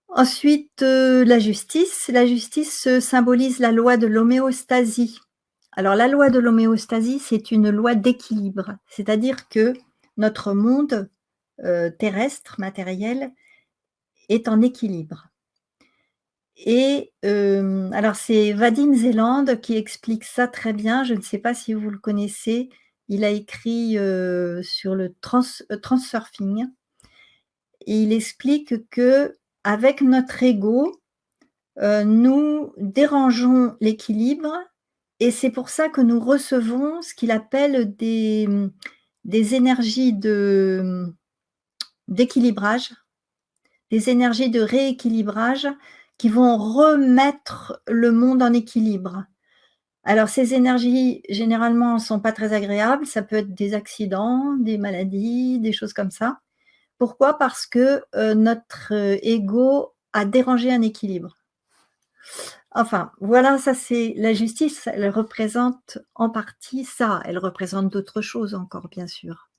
Ensuite, la justice. La justice symbolise la loi de l'homéostasie. Alors, la loi de l'homéostasie, c'est une loi d'équilibre. C'est-à-dire que notre monde terrestre, matériel, est en équilibre. Et alors c'est Vadim Zeland qui explique ça très bien, je ne sais pas si vous le connaissez. Il a écrit, sur le transurfing et il explique qu'avec notre ego, nous dérangeons l'équilibre et c'est pour ça que nous recevons ce qu'il appelle des énergies d'équilibrage, des énergies de rééquilibrage qui vont remettre le monde en équilibre. Alors ces énergies, généralement, ne sont pas très agréables, ça peut être des accidents, des maladies, des choses comme ça. Pourquoi? Parce que, notre ego a dérangé un équilibre. Enfin, voilà, ça c'est la justice, elle représente en partie ça, elle représente d'autres choses encore, bien sûr.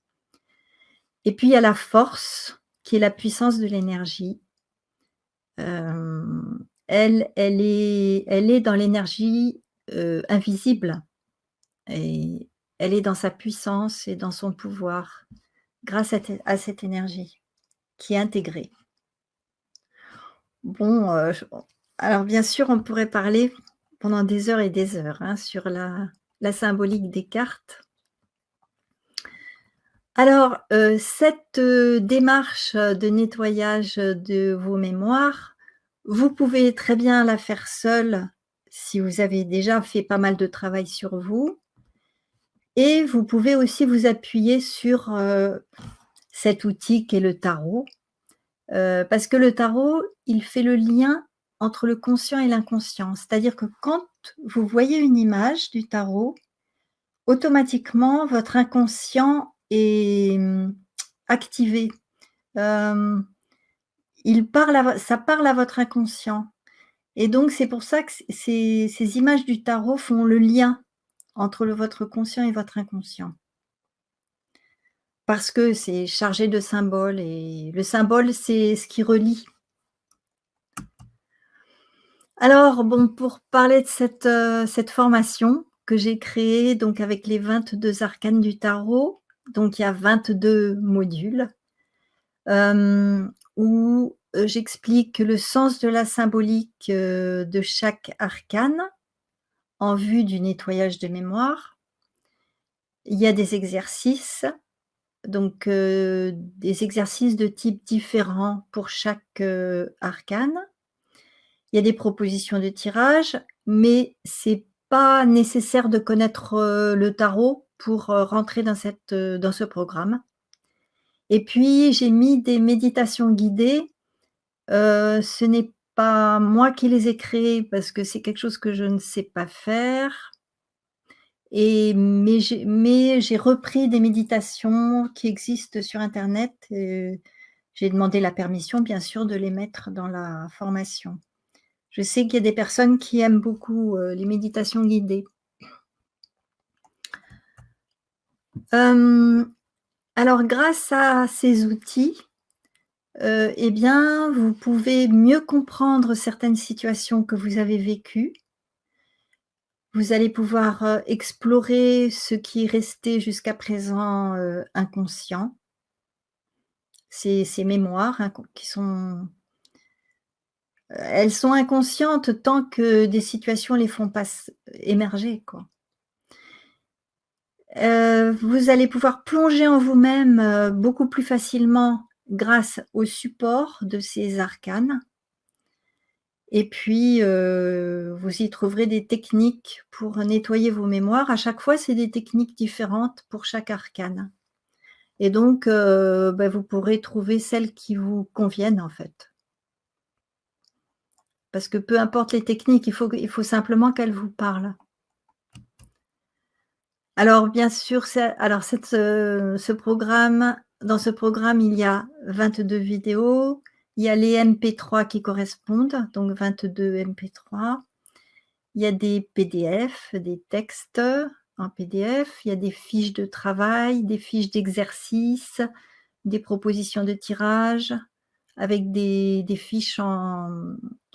Et puis il y a la force, qui est la puissance de l'énergie. Elle est dans l'énergie, invisible et elle est dans sa puissance et dans son pouvoir grâce à cette énergie qui est intégrée. Bon, alors bien sûr, on pourrait parler pendant des heures et des heures, hein, sur la symbolique des cartes. Alors, cette, démarche de nettoyage de vos mémoires, vous pouvez très bien la faire seule si vous avez déjà fait pas mal de travail sur vous et vous pouvez aussi vous appuyer sur, cet outil qu'est le tarot, parce que le tarot, il fait le lien entre le conscient et l'inconscient. C'est-à-dire que quand vous voyez une image du tarot, automatiquement votre inconscient est, activé. Hem, ça parle à votre inconscient et donc c'est pour ça que ces images du tarot font le lien entre votre conscient et votre inconscient. Parce que c'est chargé de symboles et le symbole, c'est ce qui relie. Alors bon, pour parler de cette formation que j'ai créée donc avec les 22 arcanes du tarot, donc il y a 22 modules, où, j'explique le sens de la symbolique, de chaque arcane en vue du nettoyage de mémoire. Il y a des exercices, donc des exercices de types différents pour chaque, arcane. Il y a des propositions de tirage, mais c'est pas nécessaire de connaître, le tarot pour, rentrer dans ce programme. Et puis j'ai mis des méditations guidées. Ce n'est pas moi qui les ai créées parce que c'est quelque chose que je ne sais pas faire mais j'ai repris des méditations qui existent sur internet, j'ai demandé la permission bien sûr de les mettre dans la formation. Je sais qu'il y a des personnes qui aiment beaucoup, les méditations guidées. Alors grâce à ces outils, eh bien, vous pouvez mieux comprendre certaines situations que vous avez vécues. Vous allez pouvoir, explorer ce qui est resté jusqu'à présent, inconscient. Ces mémoires qui sont elles sont inconscientes tant que des situations les font pas émerger, quoi. Vous allez pouvoir plonger en vous-même, beaucoup plus facilement grâce au support de ces arcanes et puis, vous y trouverez des techniques pour nettoyer vos mémoires. À chaque fois, c'est des techniques différentes pour chaque arcane et donc, vous pourrez trouver celles qui vous conviennent, en fait. Parce que peu importe les techniques, il faut simplement qu'elles vous parlent. Alors bien sûr, ce programme dans ce programme, il y a 22 vidéos, il y a les MP3 qui correspondent, donc 22 MP3. Il y a des PDF, des textes en PDF, il y a des fiches de travail, des fiches d'exercice, des propositions de tirage avec des fiches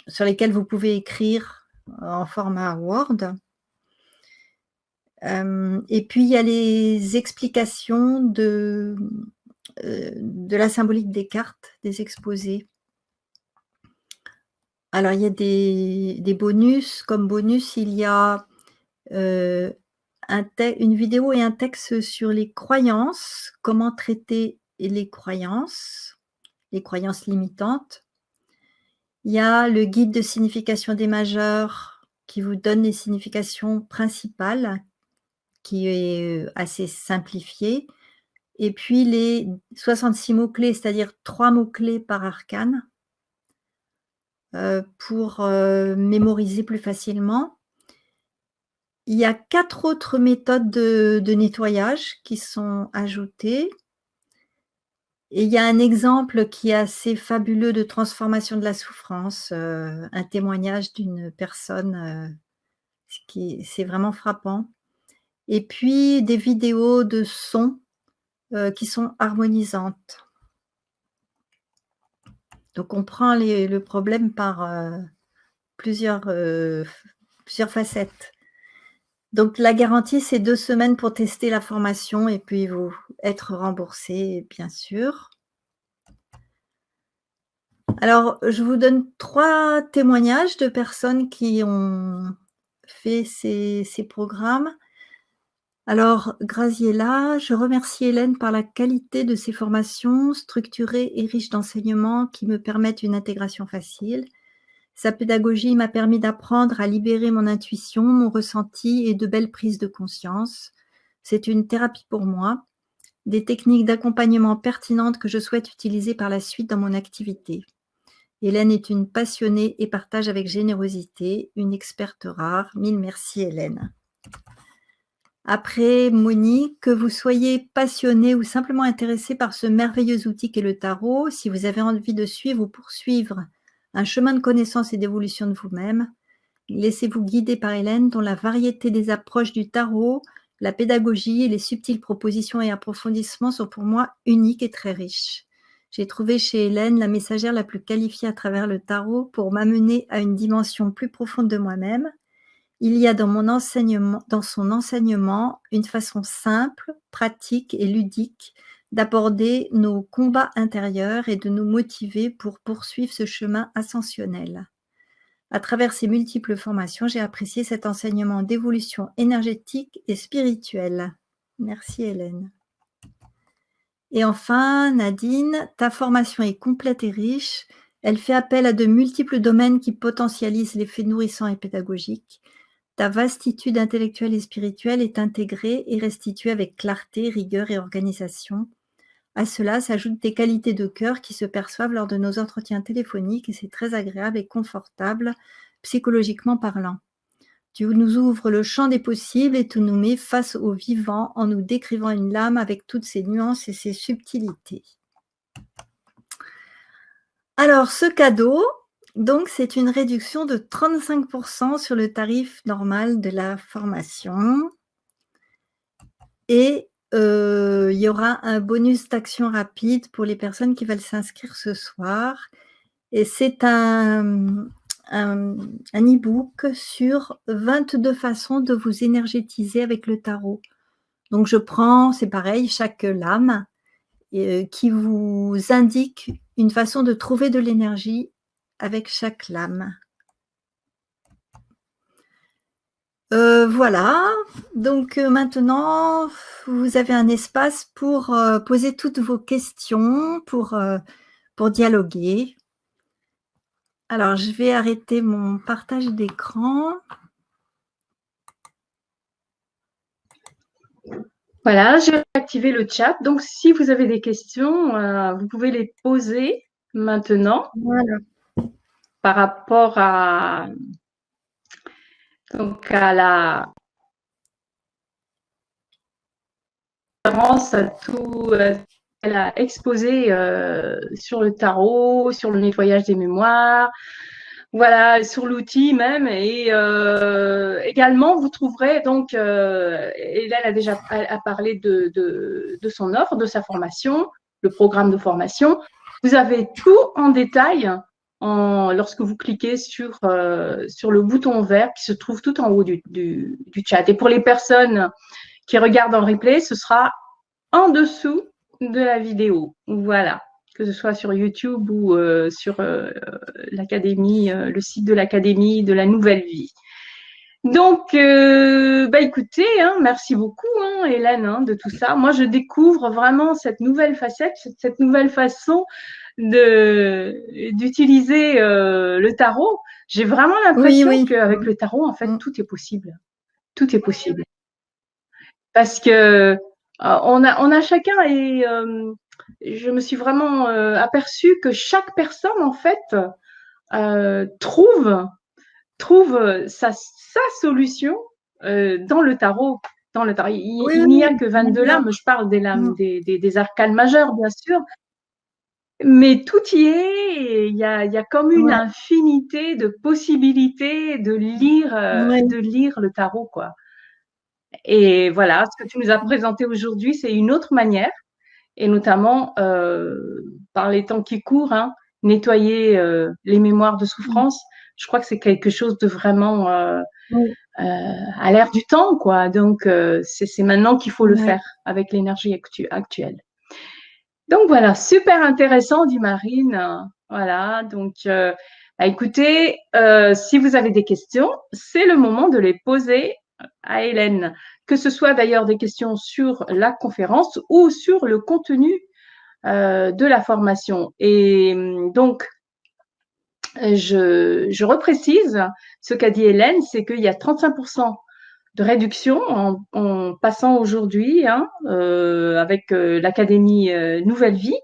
sur lesquelles vous pouvez écrire en format Word. Et puis il y a les explications de la symbolique des cartes, des exposés. Alors, il y a des bonus. Comme bonus, il y a une vidéo et un texte sur les croyances, comment traiter les croyances limitantes. Il y a le guide de signification des majeurs qui vous donne les significations principales, qui est assez simplifié. Et puis les 66 mots-clés, c'est-à-dire 3 mots-clés par arcane, pour mémoriser plus facilement. Il y a 4 autres méthodes de nettoyage qui sont ajoutées. Et il y a un exemple qui est assez fabuleux de transformation de la souffrance, un témoignage d'une personne, c'est vraiment frappant. Et puis des vidéos de sons, qui sont harmonisantes. Donc on prend le problème par, plusieurs facettes. Donc la garantie, c'est 2 semaines pour tester la formation et puis vous être remboursé, bien sûr. Alors, je vous donne 3 témoignages de personnes qui ont fait ces programmes. Alors, Graziella, je remercie Hélène par la qualité de ses formations structurées et riches d'enseignements qui me permettent une intégration facile. Sa pédagogie m'a permis d'apprendre à libérer mon intuition, mon ressenti et de belles prises de conscience. C'est une thérapie pour moi, des techniques d'accompagnement pertinentes que je souhaite utiliser par la suite dans mon activité. Hélène est une passionnée et partage avec générosité, une experte rare. Mille merci Hélène. Après, Monique, que vous soyez passionné ou simplement intéressé par ce merveilleux outil qu'est le tarot, si vous avez envie de suivre ou poursuivre un chemin de connaissance et d'évolution de vous-même, laissez-vous guider par Hélène dont la variété des approches du tarot, la pédagogie et les subtiles propositions et approfondissements sont pour moi uniques et très riches. J'ai trouvé chez Hélène la messagère la plus qualifiée à travers le tarot pour m'amener à une dimension plus profonde de moi-même. Il y a dans son enseignement une façon simple, pratique et ludique d'aborder nos combats intérieurs et de nous motiver pour poursuivre ce chemin ascensionnel. À travers ces multiples formations, j'ai apprécié cet enseignement d'évolution énergétique et spirituelle. Merci Hélène. Et enfin, Nadine, ta formation est complète et riche. Elle fait appel à de multiples domaines qui potentialisent l'effet nourrissant et pédagogique. Ta vastitude intellectuelle et spirituelle est intégrée et restituée avec clarté, rigueur et organisation. À cela s'ajoutent des qualités de cœur qui se perçoivent lors de nos entretiens téléphoniques et c'est très agréable et confortable, psychologiquement parlant. Tu nous ouvres le champ des possibles et tu nous mets face au vivant en nous décrivant une lame avec toutes ses nuances et ses subtilités. Alors, ce cadeau, donc, c'est une réduction de 35% sur le tarif normal de la formation. Et il y aura un bonus d'action rapide pour les personnes qui veulent s'inscrire ce soir. Et c'est un e-book sur 22 façons de vous énergétiser avec le tarot. Donc, je prends, c'est pareil, chaque lame qui vous indique une façon de trouver de l'énergie avec chaque lame. Voilà, donc maintenant, vous avez un espace pour poser toutes vos questions, pour dialoguer. Alors, je vais arrêter mon partage d'écran. Voilà, j'ai activé le chat. Donc, si vous avez des questions, vous pouvez les poser maintenant. Voilà. Par rapport à, donc à la référence à tout qu'elle a exposé sur le tarot, sur le nettoyage des mémoires, voilà, sur l'outil même. Et également, vous trouverez donc, Hélène a déjà parlé de son offre, de sa formation, le programme de formation. Vous avez tout en détail lorsque vous cliquez sur le bouton vert qui se trouve tout en haut du chat. Et pour les personnes qui regardent en replay, ce sera en dessous de la vidéo. Voilà, que ce soit sur YouTube ou sur l'académie, le site de l'académie de la Nouvelle Vie. Donc, bah écoutez, hein, merci beaucoup, hein, Hélène, hein, de tout ça. Moi, je découvre vraiment cette nouvelle facette, cette nouvelle façon d'utiliser le tarot. J'ai vraiment Oui, l'impression oui. qu'avec le tarot, en fait, Mm. tout est possible. Tout est possible. Parce que on a chacun et je me suis vraiment aperçue que chaque personne, en fait, trouve sa solution dans le tarot. Dans le tarot. Oui, Il oui, n'y oui, a que on est 22 bien. lames, je parle des lames, Mm. des arcanes majeures, bien sûr, mais tout y est, et il y a comme une Ouais, infinité de possibilités ouais, de lire le tarot, quoi. Et voilà, ce que tu nous as présenté aujourd'hui, c'est une autre manière, et notamment par les temps qui courent, hein, nettoyer les mémoires de mm. souffrance. Je crois que c'est quelque chose de vraiment Oui, à l'ère du temps, quoi. Donc, c'est maintenant qu'il faut le ouais. faire avec l'énergie actuelle. Donc voilà, super intéressant, dit Marine. Voilà, donc bah, écoutez, si vous avez des questions, c'est le moment de les poser à Hélène, que ce soit d'ailleurs des questions sur la conférence ou sur le contenu de la formation. Et donc, je reprécise ce qu'a dit Hélène, c'est qu'il y a 35% de réduction en passant aujourd'hui, hein, avec l'Académie Nouvelle Vie.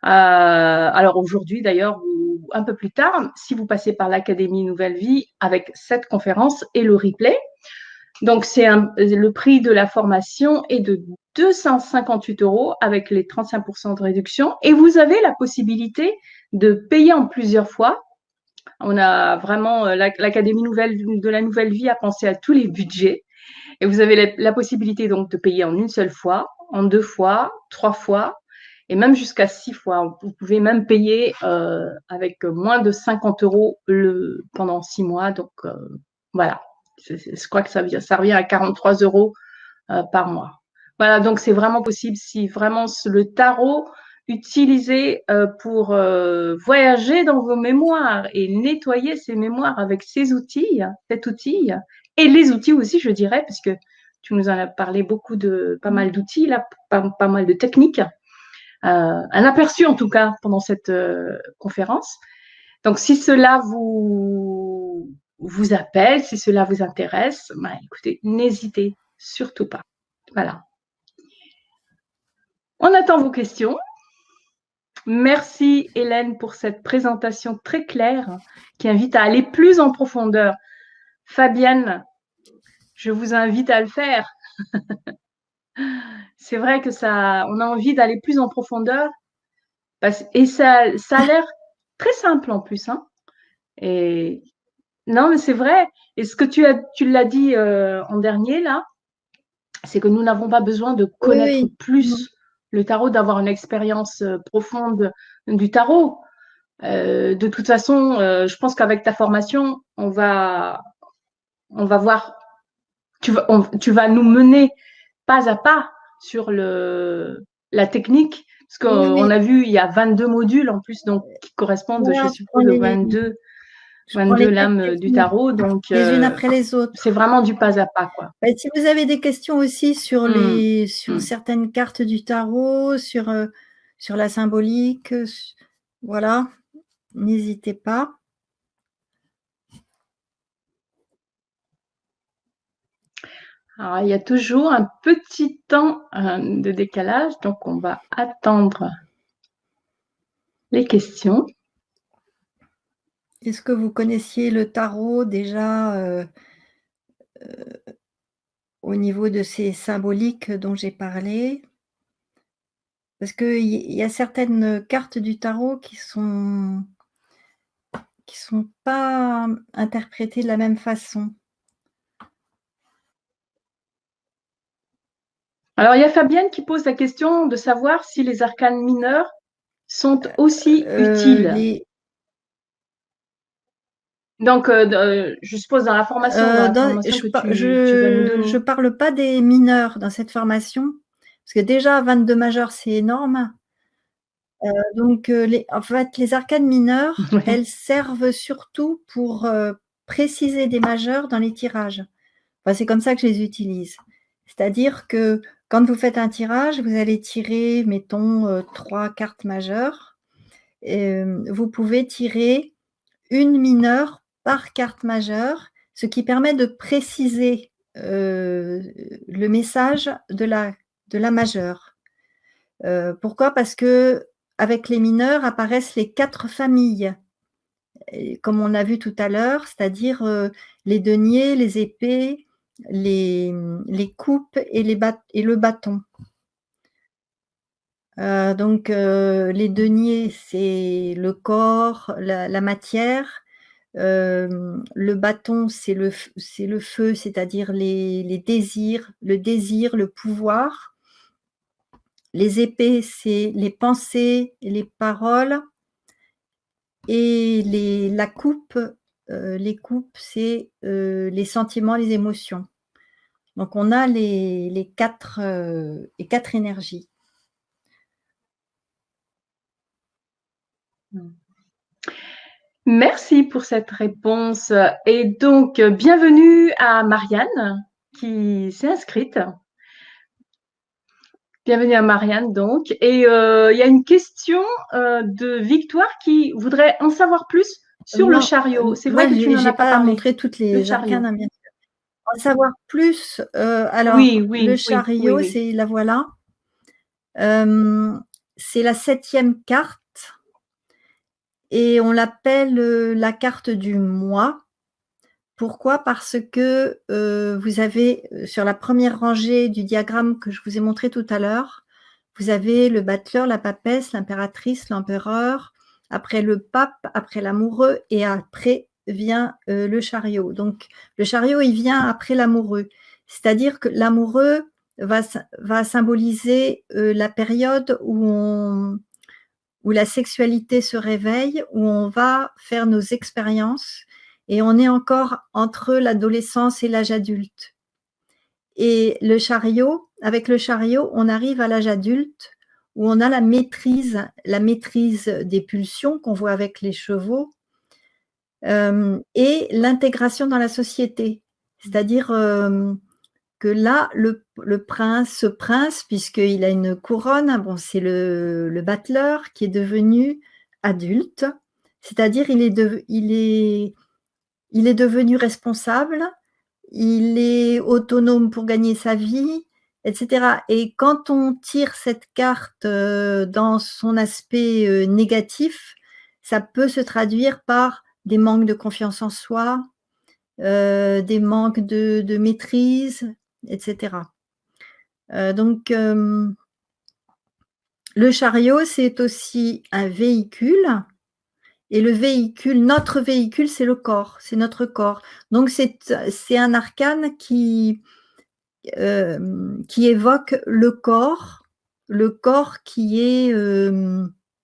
Alors aujourd'hui d'ailleurs, ou un peu plus tard, si vous passez par l'Académie Nouvelle Vie avec cette conférence et le replay. Donc le prix de la formation est de 258 € avec les 35% de réduction. Et vous avez la possibilité de payer en plusieurs fois. On a vraiment, l'Académie de la Nouvelle Vie a pensé à tous les budgets. Et vous avez la possibilité donc de payer en une seule fois, en 2 fois, 3 fois, et même jusqu'à 6 fois. Vous pouvez même payer avec moins de 50 € pendant 6 mois. Donc voilà, je crois que ça revient à 43 € par mois. Voilà, donc c'est vraiment possible si vraiment le tarot utilisé pour voyager dans vos mémoires et nettoyer ces mémoires avec cet outil, et les outils aussi, je dirais, parce que tu nous en as parlé beaucoup pas mal d'outils, là, pas mal de techniques, un aperçu en tout cas pendant cette conférence. Donc, si cela vous appelle, si cela vous intéresse, bah, écoutez, n'hésitez surtout pas. Voilà. On attend vos questions. Merci Hélène pour cette présentation très claire qui invite à aller plus en profondeur. Fabienne, je vous invite à le faire. C'est vrai que on a envie d'aller plus en profondeur et ça a l'air très simple en plus, hein. Et non, mais c'est vrai. Et ce que tu l'as dit en dernier là, c'est que nous n'avons pas besoin de Oui, connaître oui. Mm. plus le tarot, d'avoir une expérience profonde du tarot. De toute façon, je pense qu'avec ta formation, on va voir, tu vas nous mener pas à pas sur la technique, parce Oui, qu'on oui. a vu, il y a 22 modules en plus, donc qui correspondent, je Voilà, suppose, aux 22 les lames du questions tarot. Donc, les unes après les c'est autres. vraiment du pas à pas, quoi. Bah, si vous avez des questions aussi sur Hum, sur hum. certaines cartes du tarot, sur la symbolique, voilà, n'hésitez pas. Alors, il y a toujours un petit temps de décalage, donc on va attendre les questions. Est-ce que vous connaissiez le tarot déjà, au niveau de ces symboliques dont j'ai parlé? Parce qu'il y a certaines cartes du tarot qui sont pas interprétées de la même façon. Alors, il y a Fabienne qui pose la question de savoir si les arcanes mineurs sont aussi utiles. Les Donc, je suppose dans dans la formation que tu vas nous je donner. parle pas des mineurs dans cette formation, Parce que déjà 22 majeurs, c'est énorme. Donc en fait, les arcanes mineures, Oui. elles servent surtout pour, préciser des majeurs dans les tirages. Enfin, c'est comme ça que je les utilise. C'est-à-dire que quand vous faites un tirage, vous allez tirer, mettons, 3 cartes majeures. Vous pouvez tirer une mineure par carte majeure, ce qui permet de préciser, le message de la majeure. Pourquoi? Parce qu'avec les mineurs apparaissent les 4 familles, et comme on a vu tout à l'heure, c'est-à-dire, les deniers, les épées, les coupes et le bâton. Donc les deniers, c'est le corps, la matière. Le bâton, c'est le feu, c'est-à-dire les désirs, le pouvoir. Les épées, c'est les pensées et les paroles. Et la coupe, les coupes, c'est, les sentiments, les émotions. Donc on a les 4 énergies. Merci pour cette réponse. Et donc, bienvenue à Marianne qui s'est inscrite. Bienvenue à Marianne, donc. Et il y a une question de Victoire qui voudrait en savoir plus sur le Non, chariot. C'est vrai moi que tu n'en j'ai as pas pas parlé. montré toutes Le les chariot. arcanes, hein, bien sûr. En savoir plus, alors Oui, le oui, oui, oui, chariot, oui. c'est la voilà. C'est la 7e carte et on l'appelle, la carte du moi. Pourquoi? Parce que, vous avez, sur la première rangée du diagramme que je vous ai montré tout à l'heure, vous avez le battleur, la papesse, l'impératrice, l'empereur, après le pape, après l'amoureux et après vient, le chariot. Donc le chariot, il vient après l'amoureux. C'est-à-dire que l'amoureux va symboliser, la période où la sexualité se réveille, où on va faire nos expériences et on est encore entre l'adolescence et l'âge adulte. Et avec le chariot, on arrive à l'âge adulte où on a la maîtrise des pulsions qu'on voit avec les chevaux, et l'intégration dans la société. C'est-à-dire, que là, ce prince, puisqu'il a une couronne, bon, c'est le battleur qui est devenu adulte, c'est-à-dire il est devenu responsable, il est autonome pour gagner sa vie, et cetera. Et quand on tire cette carte, dans son aspect, négatif, ça peut se traduire par des manques de confiance en soi, des manques de maîtrise, et cetera. Donc, le chariot, c'est aussi un véhicule et notre véhicule, c'est le corps, c'est notre corps. Donc c'est un arcane qui évoque le corps qui est,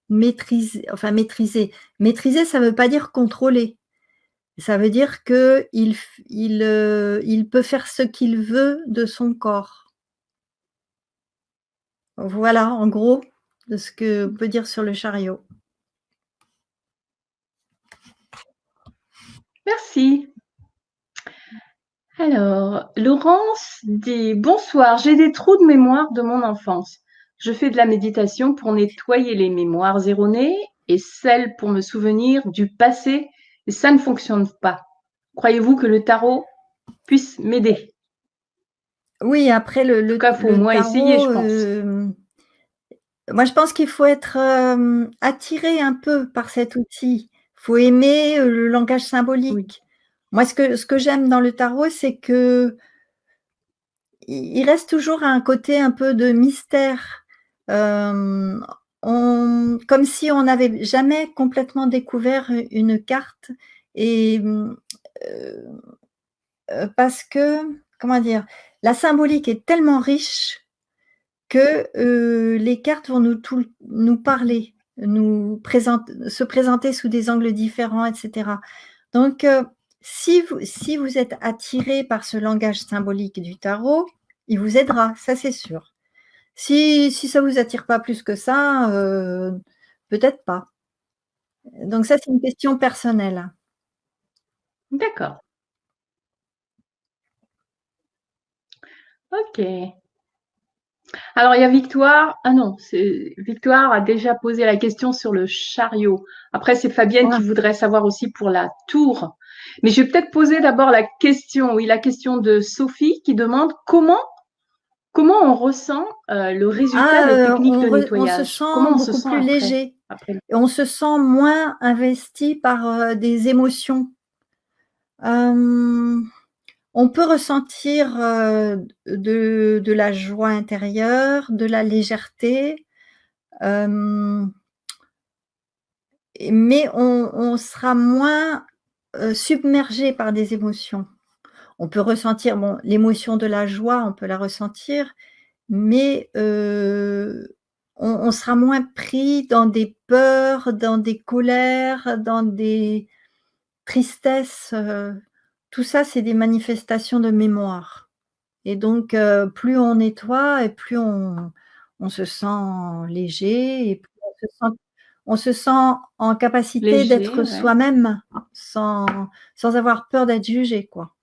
maîtrisé, enfin maîtrisé. Maîtriser, ça ne veut pas dire contrôler. Ça veut dire qu'il peut faire ce qu'il veut de son corps. Voilà, en gros, de ce qu'on peut dire sur le chariot. Merci. Alors, Laurence dit: Bonsoir, j'ai des trous de mémoire de mon enfance. Je fais de la méditation pour nettoyer les mémoires erronées et celles pour me souvenir du passé, et ça ne fonctionne pas. Croyez-vous que le tarot puisse m'aider? Oui, après En tout cas, il faut au moins essayer, tarot, je pense. moi je pense qu'il faut être, attiré un peu par cet outil. Il faut aimer, le langage Oui. symbolique. Moi ce que j'aime dans le tarot, c'est qu'il reste toujours un côté un peu de mystère. Comme si on n'avait jamais complètement découvert une carte et parce que, comment dire? La symbolique est tellement riche que, les cartes vont nous parler, se présenter sous des angles différents, et cetera. Donc, si vous êtes attiré par ce langage symbolique du tarot, il vous aidera, ça c'est sûr. Si ça vous attire pas plus que ça, peut-être pas. Donc ça, c'est une question personnelle. D'accord. OK. Alors, il y a Victoire. Ah non, Victoire a déjà posé la question sur le chariot. Après, c'est Fabienne Ah, qui voudrait savoir aussi pour la tour. Mais je vais peut-être poser d'abord la question, oui, la question de Sophie qui demande comment on ressent le résultat des techniques de on se nettoyage? sent Comment on se beaucoup sent plus après? léger Après. et on se sent moins investi par, des émotions. Hem, on peut ressentir, de la joie intérieure, de la légèreté, hem, mais on sera moins, submergé par des émotions. On peut ressentir, bon, l'émotion de la joie, on peut la ressentir, mais on sera moins pris dans des peurs, dans des colères, dans des tristesses, tout ça, c'est des manifestations de mémoire et donc plus on nettoie et plus on se sent léger et plus on se sent en capacité Léger, d'être ouais. soi-même sans avoir peur d'être jugé, quoi.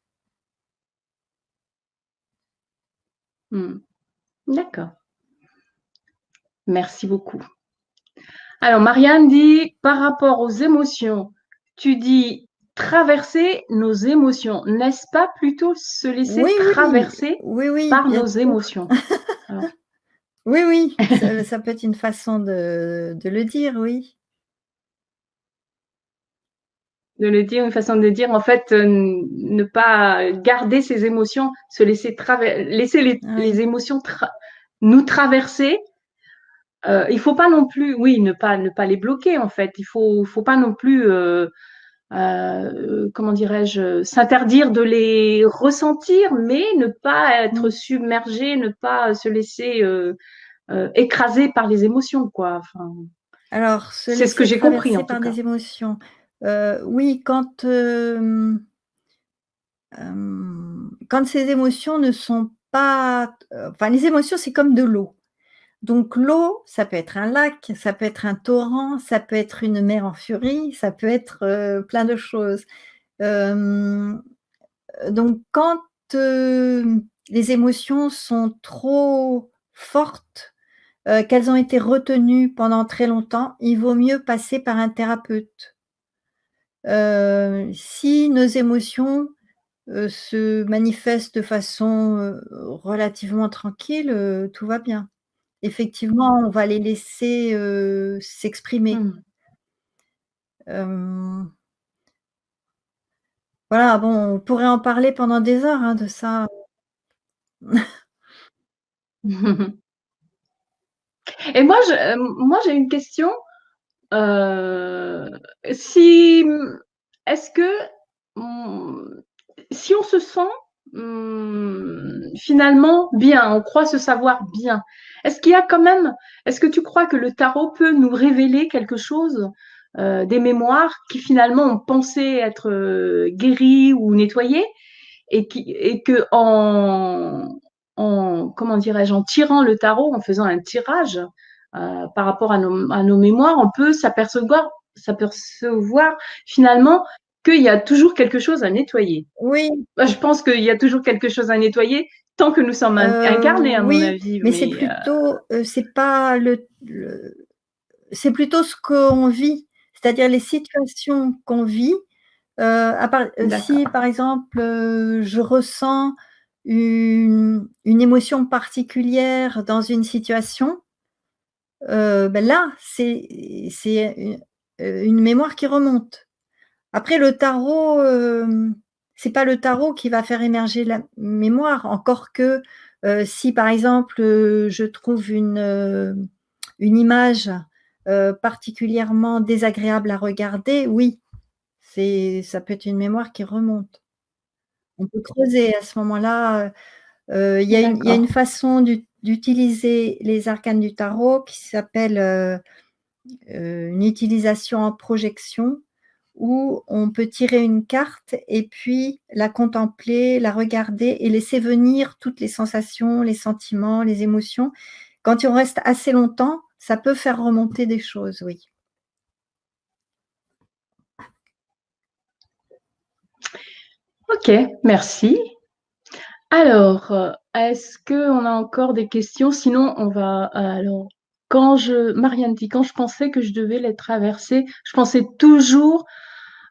Hmm. D'accord. Merci beaucoup. Alors, Marianne dit, par rapport aux émotions, tu dis traverser nos émotions. N'est-ce pas plutôt se laisser Oui, oui, traverser oui, oui, par bien nos sûr. émotions? Alors, Oui, oui, ça peut être une façon de le dire, oui. de le dire, une façon de dire, en fait, ne pas garder ses émotions, se laisser laisser les Oui. émotions nous traverser. Il faut pas non plus, oui, ne pas les bloquer, en fait. Faut pas non plus comment dirais-je, s'interdire de les ressentir, mais ne pas être Mmh. submergé, ne pas se laisser écraser par les émotions, quoi. Enfin, Alors, se c'est ce que laisser j'ai compris en traverser tout par cas. des émotions, oui, quand ces émotions ne sont pas enfin, les émotions, c'est comme de l'eau. Donc l'eau, ça peut être un lac, ça peut être un torrent, ça peut être une mer en furie, ça peut être, plein de choses. Hem, donc quand, les émotions sont trop fortes, qu'elles ont été retenues pendant très longtemps, il vaut mieux passer par un thérapeute. Si nos émotions, se manifestent de façon, relativement tranquille, tout va bien. Effectivement, on va les laisser, s'exprimer. Mmh. Hem, voilà, bon, on pourrait en parler pendant des heures, hein, de ça. Et moi j'ai une question. Euh, si, est-ce que hum, si on se sent finalement bien, on croit se savoir bien, est-ce qu'il y a quand même, est-ce que tu crois que le tarot peut nous révéler quelque chose, des mémoires qui finalement ont pensé être guéries ou nettoyées et que comment dirais-je, en tirant le tarot, en faisant un tirage par rapport à nos mémoires, on peut s'apercevoir finalement qu'il y a toujours quelque chose à nettoyer. Oui, Moi, je pense qu'il y a toujours quelque chose à nettoyer tant que nous sommes incarnés, à mon oui, avis. mais c'est Mais plutôt, c'est pas c'est plutôt ce qu'on vit, c'est-à-dire les situations qu'on vit, si d'accord. par exemple, je ressens une émotion particulière dans une situation, là, c'est une mémoire qui remonte. Après le tarot, c'est pas le tarot qui va faire émerger la mémoire, encore que, si par exemple, je trouve une image, particulièrement désagréable à regarder, oui, ça peut être une mémoire qui remonte. On peut creuser à ce moment-là, il y a une D'accord. façon d'utiliser les arcanes du tarot qui s'appelle, une utilisation en projection où on peut tirer une carte et puis la contempler, la regarder et laisser venir toutes les sensations, les sentiments, les émotions Quand on reste assez longtemps, ça peut faire remonter des choses, oui. Ok, merci. Alors, est-ce qu'on a encore des questions? Sinon, on va. Alors, Marianne dit, quand je pensais que je devais les traverser, je pensais toujours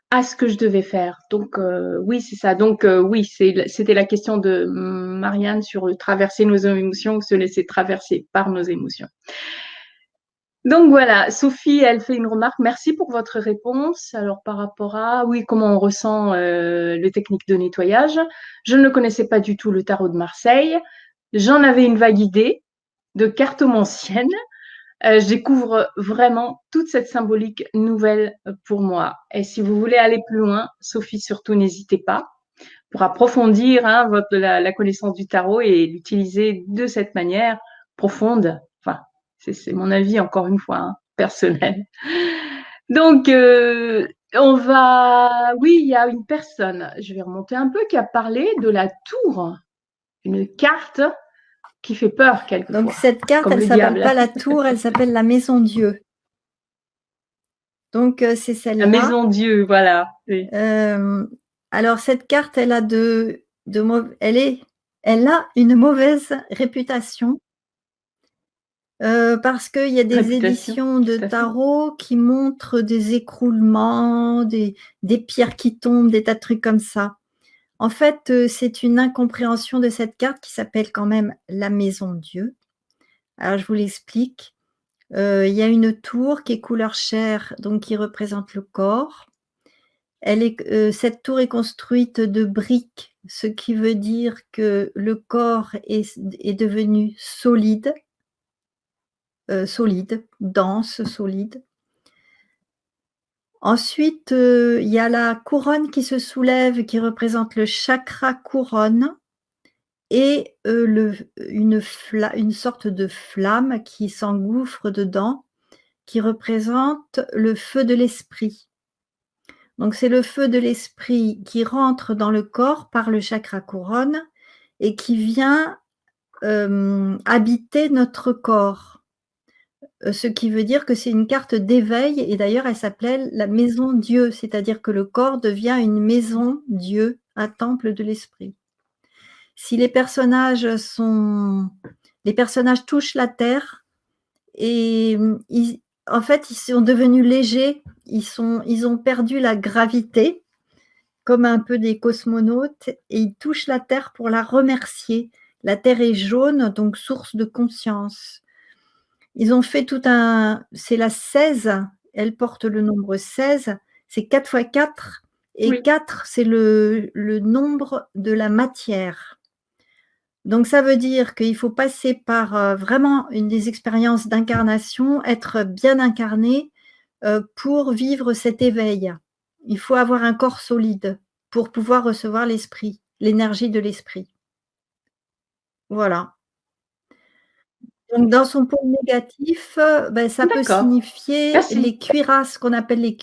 à ce que je devais faire. Donc, oui, c'est ça. Donc, oui, c'était la question de Marianne sur traverser nos émotions ou se laisser traverser par nos émotions. Donc voilà, Sophie, elle fait une remarque. Merci pour votre réponse. Alors par rapport à, oui, comment on ressent les techniques de nettoyage. Je ne connaissais pas du tout le tarot de Marseille. J'en avais une vague idée de cartomancienne. Je découvre vraiment toute cette symbolique nouvelle pour moi. Et si vous voulez aller plus loin, Sophie, surtout n'hésitez pas pour approfondir hein, la connaissance du tarot et l'utiliser de cette manière profonde. Enfin, c'est mon avis, encore une fois, hein, personnel. Donc, oui, il y a une personne, je vais remonter un peu, qui a parlé de la tour, une carte qui fait peur quelquefois. Donc cette carte, comme elle le ne s'appelle diable. pas la tour, elle s'appelle la maison Dieu. Donc c'est celle-là. La maison Dieu, voilà. Oui. Alors cette carte, elle a elle a une mauvaise réputation parce qu'il y a des éditions de tarot qui montrent des écroulements, des pierres qui tombent, des tas de trucs comme ça. En fait, c'est une incompréhension de cette carte qui s'appelle quand même la maison Dieu. Alors je vous l'explique. Il y a une tour qui est couleur chair, donc qui représente le corps. Cette tour est construite de briques, ce qui veut dire que le corps est devenu solide, dense, solide. Ensuite, il y a la couronne qui se soulève, qui représente le chakra couronne, et une sorte de flamme qui s'engouffre dedans, qui représente le feu de l'esprit. Donc c'est le feu de l'esprit qui rentre dans le corps par le chakra couronne et qui vient habiter notre corps. Ce qui veut dire que c'est une carte d'éveil, et d'ailleurs elle s'appelle la maison Dieu, c'est-à-dire que le corps devient une maison Dieu, un temple de l'esprit. Si les personnages touchent la terre et en fait ils sont devenus légers, ils ont perdu la gravité, comme un peu des cosmonautes, et ils touchent la terre pour la remercier. La terre est jaune, donc source de conscience. Ils ont fait c'est la 16, elle porte le nombre 16, c'est 4 x 4, et oui. 4, c'est le nombre de la matière. Donc ça veut dire qu'il faut passer par vraiment des expériences d'incarnation, être bien incarné pour vivre cet éveil. Il faut avoir un corps solide pour pouvoir recevoir l'esprit, l'énergie de l'esprit. Voilà. Donc dans son pôle négatif, ça peut signifier Merci. les cuirasses qu'on appelle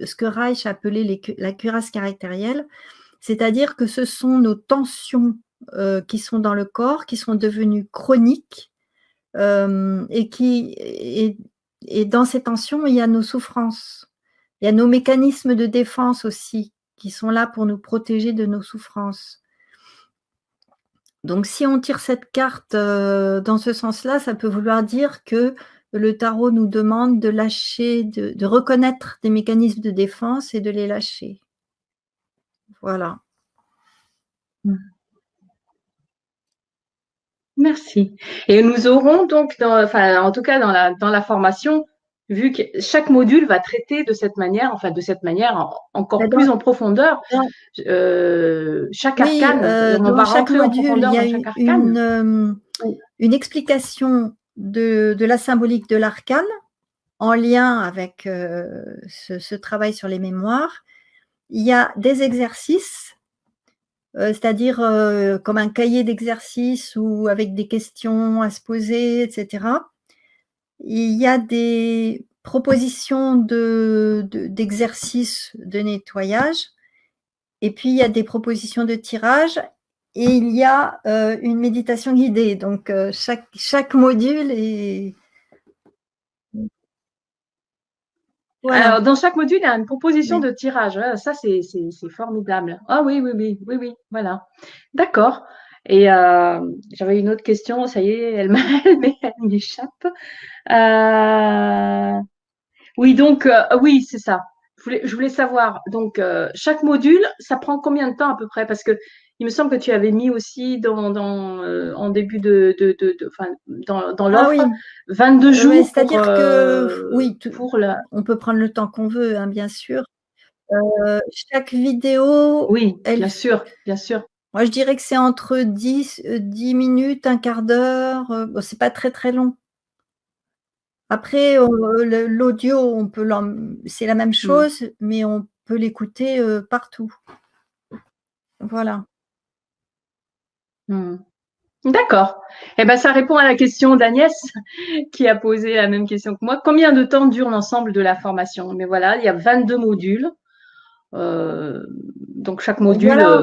ce que Reich appelait la cuirasse caractérielle, c'est-à-dire que ce sont nos tensions qui sont dans le corps, qui sont devenues chroniques, et dans ces tensions, il y a nos souffrances. Il y a nos mécanismes de défense aussi, qui sont là pour nous protéger de nos souffrances. Donc si on tire cette carte dans ce sens-là, ça peut vouloir dire que le tarot nous demande de lâcher, de reconnaître des mécanismes de défense et de les lâcher. Voilà. Merci. Et nous aurons donc, en tout cas dans la formation, vu que chaque module va traiter de cette manière, encore plus en profondeur, chaque arcane. On va rentrer en profondeur dans chaque arcane. Une explication de la symbolique de l'arcane en lien avec ce travail sur les mémoires. Il y a des exercices, c'est-à-dire comme un cahier d'exercices ou avec des questions à se poser, etc. Il y a des propositions d'exercices de nettoyage, et puis il y a des propositions de tirage, et il y a une méditation guidée. Donc, chaque module est… Voilà. Alors, dans chaque module, il y a une proposition Oui. de tirage. Ouais, ça, c'est formidable. Ah oui, oui, oui, oui, oui, voilà. D'accord. Et j'avais une autre question. Ça y est, elle m'échappe. Euh, oui, donc, oui, c'est ça. Je voulais savoir. Donc, chaque module, ça prend combien de temps à peu près? Parce que il me semble que tu avais mis aussi en début enfin, dans Ah l'offre oui, 22 ouais, jours c'est-à-dire que oui, pour la. on peut prendre le temps qu'on veut, hein, bien sûr. Chaque vidéo, Oui, elle bien f sûr, bien sûr. moi je dirais que c'est entre 10 minutes, un quart d'heure, bon, c'est pas très, très long. Après, l'audio, on peut c'est la même Mmh, chose, mais on peut l'écouter, partout. Voilà. mmh. D'accord. Eh ben, ça répond à la question d'Agnès qui a posé la même question que moi. Combien de temps dure l'ensemble de la formation? Mais voilà, il y a 22 modules. Euh, donc chaque module, Voilà,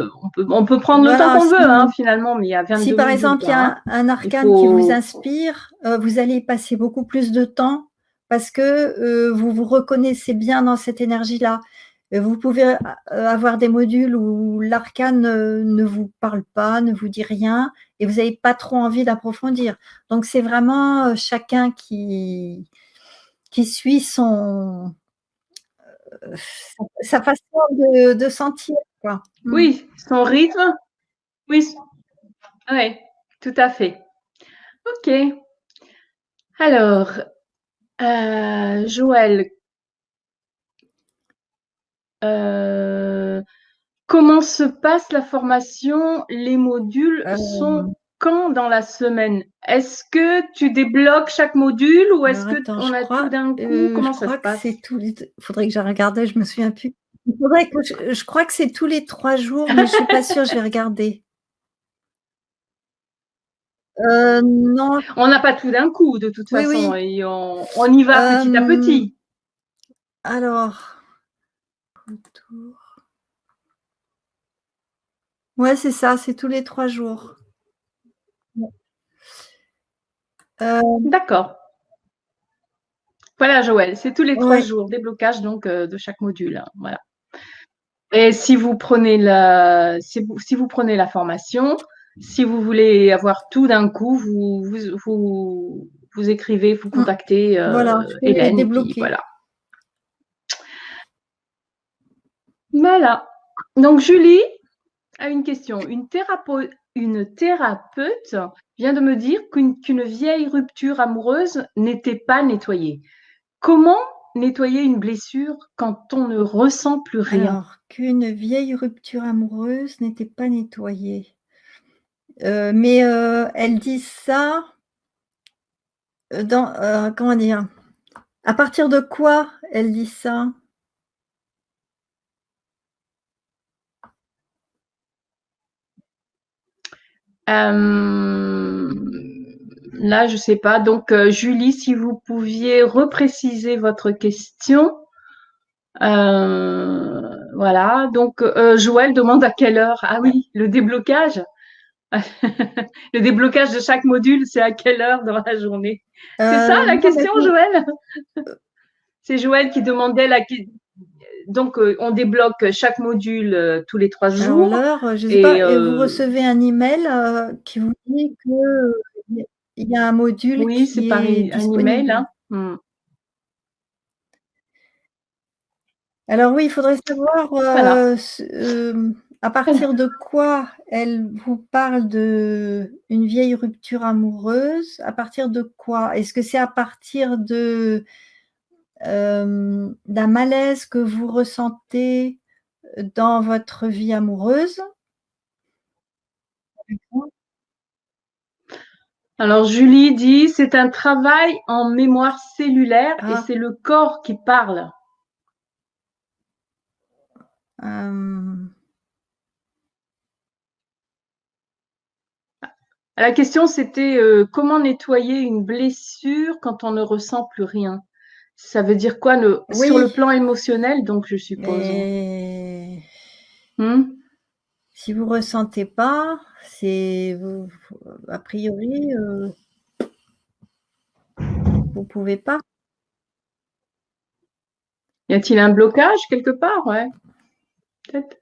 on peut prendre le temps voilà, qu'on veut, hein, finalement, mais il y a si 22 par modules, exemple, il y quoi, hein. a un Il arcane qui vous faut, inspire, vous allez y passer beaucoup plus de temps parce que, vous vous reconnaissez bien dans cette énergie-là. Vous pouvez avoir des modules où l'arcane, ne vous parle pas, ne vous dit rien et vous avez pas trop envie d'approfondir. Donc c'est vraiment, chacun qui suit sa façon de sentir, quoi. Mmh. oui, son rythme, oui, ouais, tout à fait. Ok. Alors, Joël, euh, comment se passe la formation? Les modules sont Hem, quand dans la semaine? Est-ce que tu débloques chaque module ou est-ce alors que attends, on a tout d'un coup? je Comment ça se crois que passe? c'est tous les faudrait que je regarde, je me souviens plus. Il faudrait que je crois que c'est tous les 3 jours, mais je suis pas sûre, je vais regarder. Non, On n'a pas tout d'un coup, de toute oui, façon, oui. et on y va petit à Hem, petit. alors, retour. Ouais, c'est ça, c'est tous les 3 jours. Ouais. D'accord. Voilà, Joël, c'est tous les 3 Ouais. jours, déblocage donc de chaque module, hein, voilà. Et si vous prenez si vous prenez la formation, si vous voulez avoir tout d'un coup, vous écrivez, vous Mmh. contactez Voilà, je vais Hélène et puis débloquer. voilà. Voilà. Donc Julie a une question. Une thérapeute vient de me dire qu'une vieille rupture amoureuse n'était pas nettoyée. Comment nettoyer une blessure quand on ne ressent plus rien? Alors, qu'une vieille rupture amoureuse n'était pas nettoyée. Mais, elles disent ça, comment dire? À partir de quoi elles disent ça? Euh, Là, je sais pas. Donc, Julie, si vous pouviez repréciser votre question. Voilà. Donc, Joël demande à quelle heure? Ah oui, le déblocage. Le déblocage de chaque module, c'est à quelle heure dans la journée? C'est ça la Non, mais question, Joël? C'est Joël qui demandait donc, on débloque chaque module tous les alors trois jours. l'heure, je sais Et pas, et vous recevez un email, qui vous dit que, il y a un module oui, c'est qui par est un email, disponible. hein. Hmm. Alors oui, il faudrait savoir, Voilà. à partir de quoi elle vous parle d'une vieille rupture amoureuse? À partir de quoi? Est-ce que c'est à partir d'un malaise que vous ressentez dans votre vie amoureuse? Alors, Julie dit, c'est un travail en mémoire cellulaire et Ah, c'est le corps qui parle. hem, La question, c'était comment nettoyer une blessure quand on ne ressent plus rien? Ça veut dire quoi sur le oui, plan émotionnel, donc je suppose. mais Hmm. si vous ressentez pas, a priori, vous pouvez pas. Y a-t-il un blocage quelque part? Ouais, peut-être.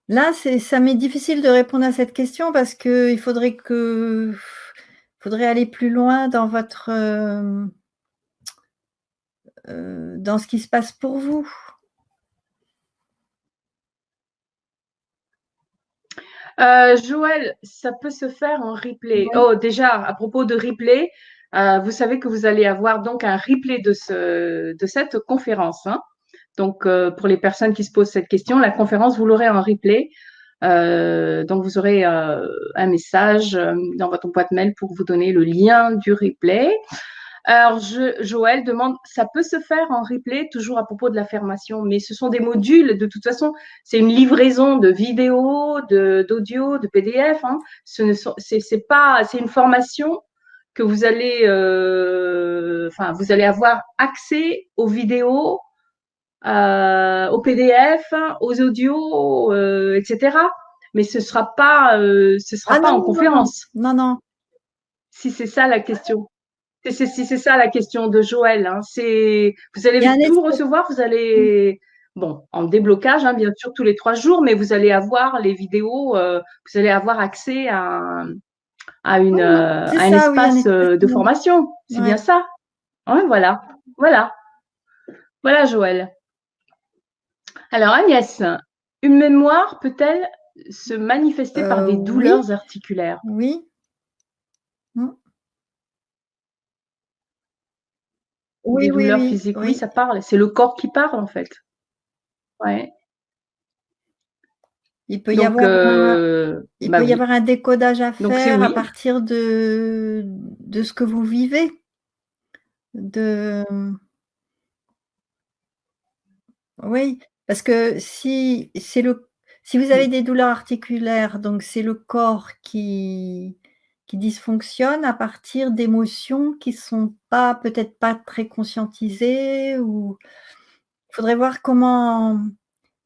Là, ça m'est difficile de répondre à cette question parce qu'il faudrait aller plus loin dans votre, dans ce qui se passe pour vous. Joël, ça peut se faire en replay. Oui. Oh, déjà, à propos de replay, vous savez que vous allez avoir donc un replay de cette conférence, hein. Donc, pour les personnes qui se posent cette question, la conférence, vous l'aurez en replay. Donc, vous aurez un message dans votre boîte mail pour vous donner le lien du replay. Alors, Joël demande, ça peut se faire en replay, toujours à propos de la formation, mais ce sont des modules, de toute façon, c'est une livraison de vidéos, d'audio, de PDF, hein. C'est pas, c'est une formation que vous allez, enfin, vous allez avoir accès aux vidéos, aux PDF, aux audios, etc. Mais ce sera pas Ah non, en non, non, non. conférence, Non, non. si c'est ça la question. Si c'est ça la question de Joël, hein. Vous Il y a allez un tout espace. recevoir, vous allez, bon, en déblocage, hein, bien sûr, tous les 3 jours, mais vous allez avoir les vidéos, vous allez avoir accès Oui, oui, c'est à un ça, oui, un espace espace de numérique. formation. C'est bien Ouais. ça? Ouais, voilà. Voilà. Voilà, Joël. Alors, Agnès, une mémoire peut-elle se manifester par des Oui, douleurs articulaires? oui. Mmh. Des Oui, oui, douleurs oui, physiques? Oui, oui. ça parle. C'est le corps qui parle, en fait. Ouais. Il peut y Donc, avoir un il bah peut y oui. avoir un décodage à Donc, c'est faire à oui. partir de ce que vous vivez, de oui, parce que si vous avez Mm. des douleurs articulaires, donc c'est le corps qui dysfonctionne à partir d'émotions qui sont pas peut-être pas très conscientisées ou il faudrait voir comment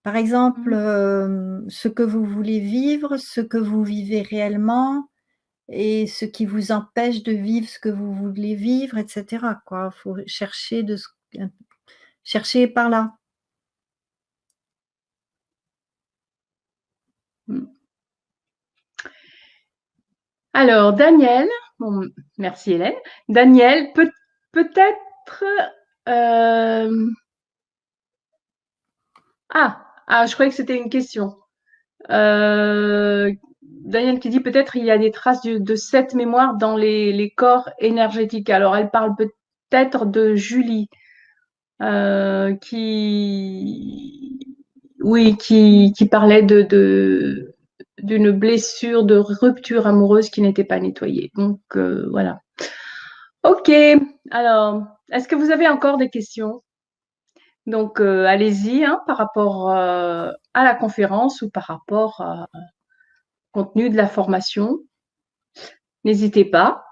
par exemple, Mm. ce que vous voulez vivre, ce que vous vivez réellement et ce qui vous empêche de vivre ce que vous voulez vivre et cetera quoi. Faut chercher chercher par là. Mm. Alors, Daniel, bon, merci Hélène. Daniel, peut-être. euh, je croyais que c'était une question. Daniel qui dit peut-être il y a des traces de cette mémoire dans les corps énergétiques. Alors, elle parle peut-être de Julie, qui, oui, qui parlait d'une blessure de rupture amoureuse qui n'était pas nettoyée. Donc, voilà. Ok, alors, est-ce que vous avez encore des questions? Donc, allez-y, hein, par rapport à la conférence ou par rapport au contenu de la formation. N'hésitez pas.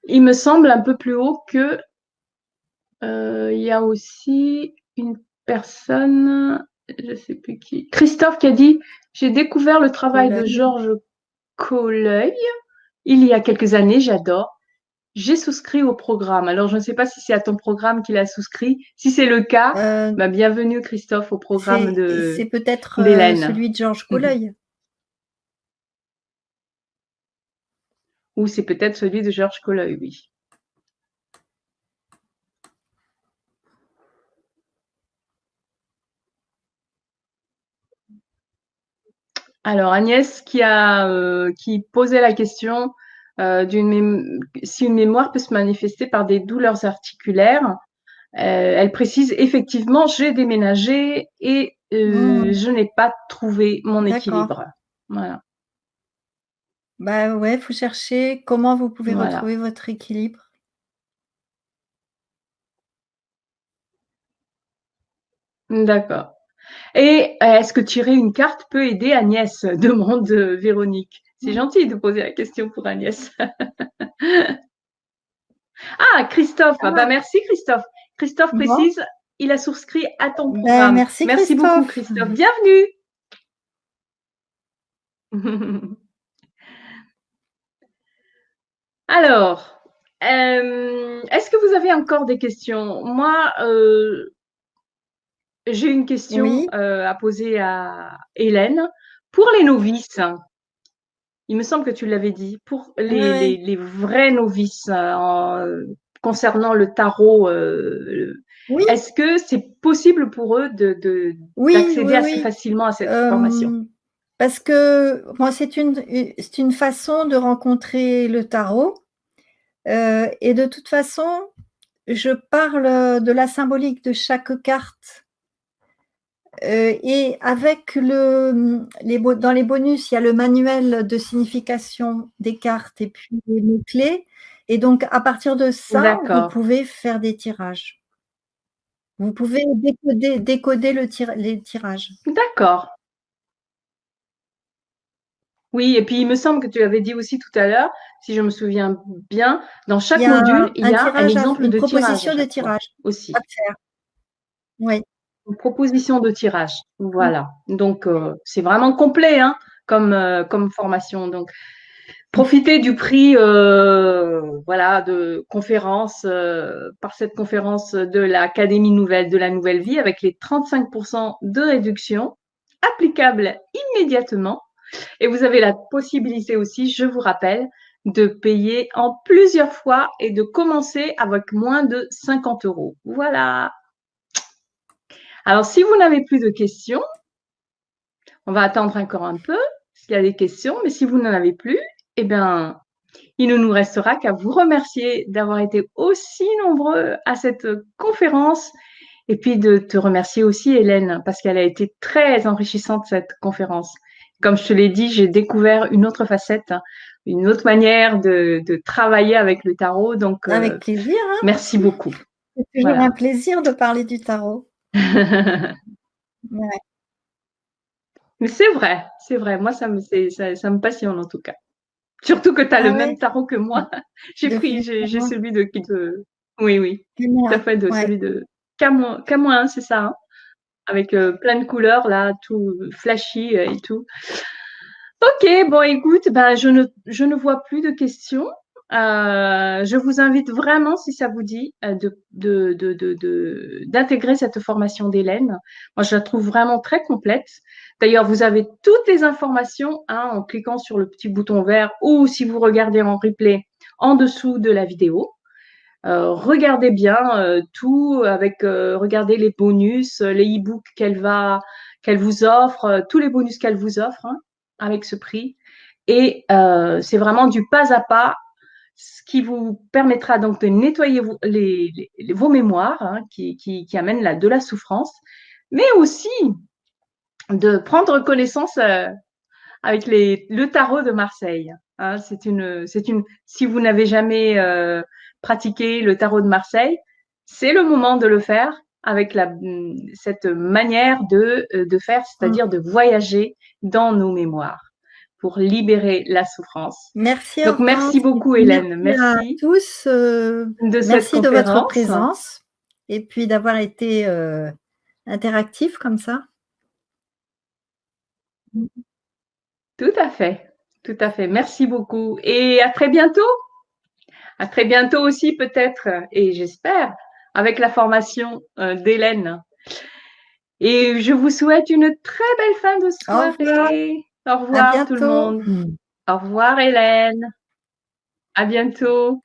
Il me semble un peu plus haut que il y a aussi une personne, je ne sais plus qui, Christophe qui a dit, j'ai découvert le travail de Collègue. Georges Colleuil il y a quelques années, j'adore. J'ai souscrit au programme. Alors, je ne sais pas si c'est à ton programme qu'il a souscrit. Si c'est le cas, Heu, bah, bienvenue Christophe au programme c'est peut-être, d'Hélène. celui de Georges Colleuil. Ou c'est peut-être celui de Georges Colleuil, oui. Alors, Agnès qui posait la question si une mémoire peut se manifester par des douleurs articulaires. Elle précise effectivement, j'ai déménagé et Mmh, je n'ai pas trouvé mon d'accord. équilibre. Voilà, Bah, ouais, faut chercher comment vous pouvez voilà, retrouver votre équilibre. d'accord. Et est-ce que tirer une carte peut aider Agnès? Demande Véronique. C'est Mmh. gentil de poser la question pour Agnès. Ah, Christophe. Ah, bah Ah, merci Christophe. Christophe bon, précise. il a souscrit à ton Ben, programme. merci Merci beaucoup, Christophe. Christophe. Bienvenue. Alors, est-ce que vous avez encore des questions? Moi, j'ai une question Oui, à poser à Hélène. Pour les novices, il me semble que tu l'avais dit, pour ouais. les vrais novices concernant le tarot, Oui, est-ce que c'est possible pour eux oui, d'accéder oui, assez oui. facilement à cette formation? Parce que moi, c'est une façon de rencontrer le tarot. Et de toute façon, je parle de la symbolique de chaque carte. Et avec dans les bonus, il y a le manuel de signification des cartes et puis les mots-clés. Et donc, à partir de ça, vous D'accord, pouvez faire des tirages. Vous pouvez décoder les tirages. d'accord. Oui, et puis il me semble que tu avais dit aussi tout à l'heure, si je me souviens bien, dans Il y chaque a module, il y un a un tirage, exemple une de tirage à proposition de chaque fois tirage à aussi. faire. Oui. Une proposition de tirage. Voilà. Donc, c'est vraiment complet hein, comme formation. Donc, profitez du prix voilà, de conférence, par cette conférence de l'Académie Nouvelle de la Nouvelle Vie avec les 35% de réduction applicables immédiatement. Et vous avez la possibilité aussi, je vous rappelle, de payer en plusieurs fois et de commencer avec moins de 50 euros. Voilà. Alors, si vous n'avez plus de questions, on va attendre encore un peu s'il y a des questions, mais si vous n'en avez plus, eh bien, il ne nous restera qu'à vous remercier d'avoir été aussi nombreux à cette conférence et puis de te remercier aussi, Hélène, parce qu'elle a été très enrichissante, cette conférence. Comme je te l'ai dit, j'ai découvert une autre facette, hein, une autre manière de travailler avec le tarot. Donc, Avec plaisir, hein. merci beaucoup. C'est toujours un Voilà. plaisir de parler du tarot. Ouais. Mais c'est vrai. Moi, ça me passionne en tout cas. Surtout que tu as le Ah même ouais? tarot que moi. De Philippe J'ai Lemoine. celui de, oui, oui, tout à Lemoine, fait, de ouais. celui de Camoin, c'est ça, hein, avec plein de couleurs là, tout flashy et tout. Ok, bon, écoute, ben, je ne vois plus de questions. Je vous invite vraiment, si ça vous dit, d'intégrer cette formation d'Hélène. Moi, je la trouve vraiment très complète. D'ailleurs, vous avez toutes les informations hein, en cliquant sur le petit bouton vert ou si vous regardez en replay en dessous de la vidéo. Regardez bien tout avec regardez les bonus, les e-books qu'elle vous offre, tous les bonus qu'elle vous offre hein, avec ce prix. Et c'est vraiment du pas à pas, ce qui vous permettra donc de nettoyer vos mémoires hein, qui amènent de la souffrance, mais aussi de prendre connaissance avec le tarot de Marseille. Hein, si vous n'avez jamais pratiqué le tarot de Marseille, c'est le moment de le faire avec cette manière de faire, Mmh. c'est-à-dire de voyager dans nos mémoires pour libérer la souffrance. Merci Donc, merci Hortense et beaucoup, puis Hélène. merci à Merci tous, de cette merci de votre conférence. présence et puis d'avoir été, interactifs comme ça. Tout à fait. Tout à fait. Merci beaucoup. Et à très bientôt. À très bientôt aussi, peut-être, et j'espère, avec la formation d'Hélène. Et je vous souhaite une très belle fin de Au revoir, soirée. Au à revoir tout le bientôt. monde. Au revoir Hélène. À bientôt.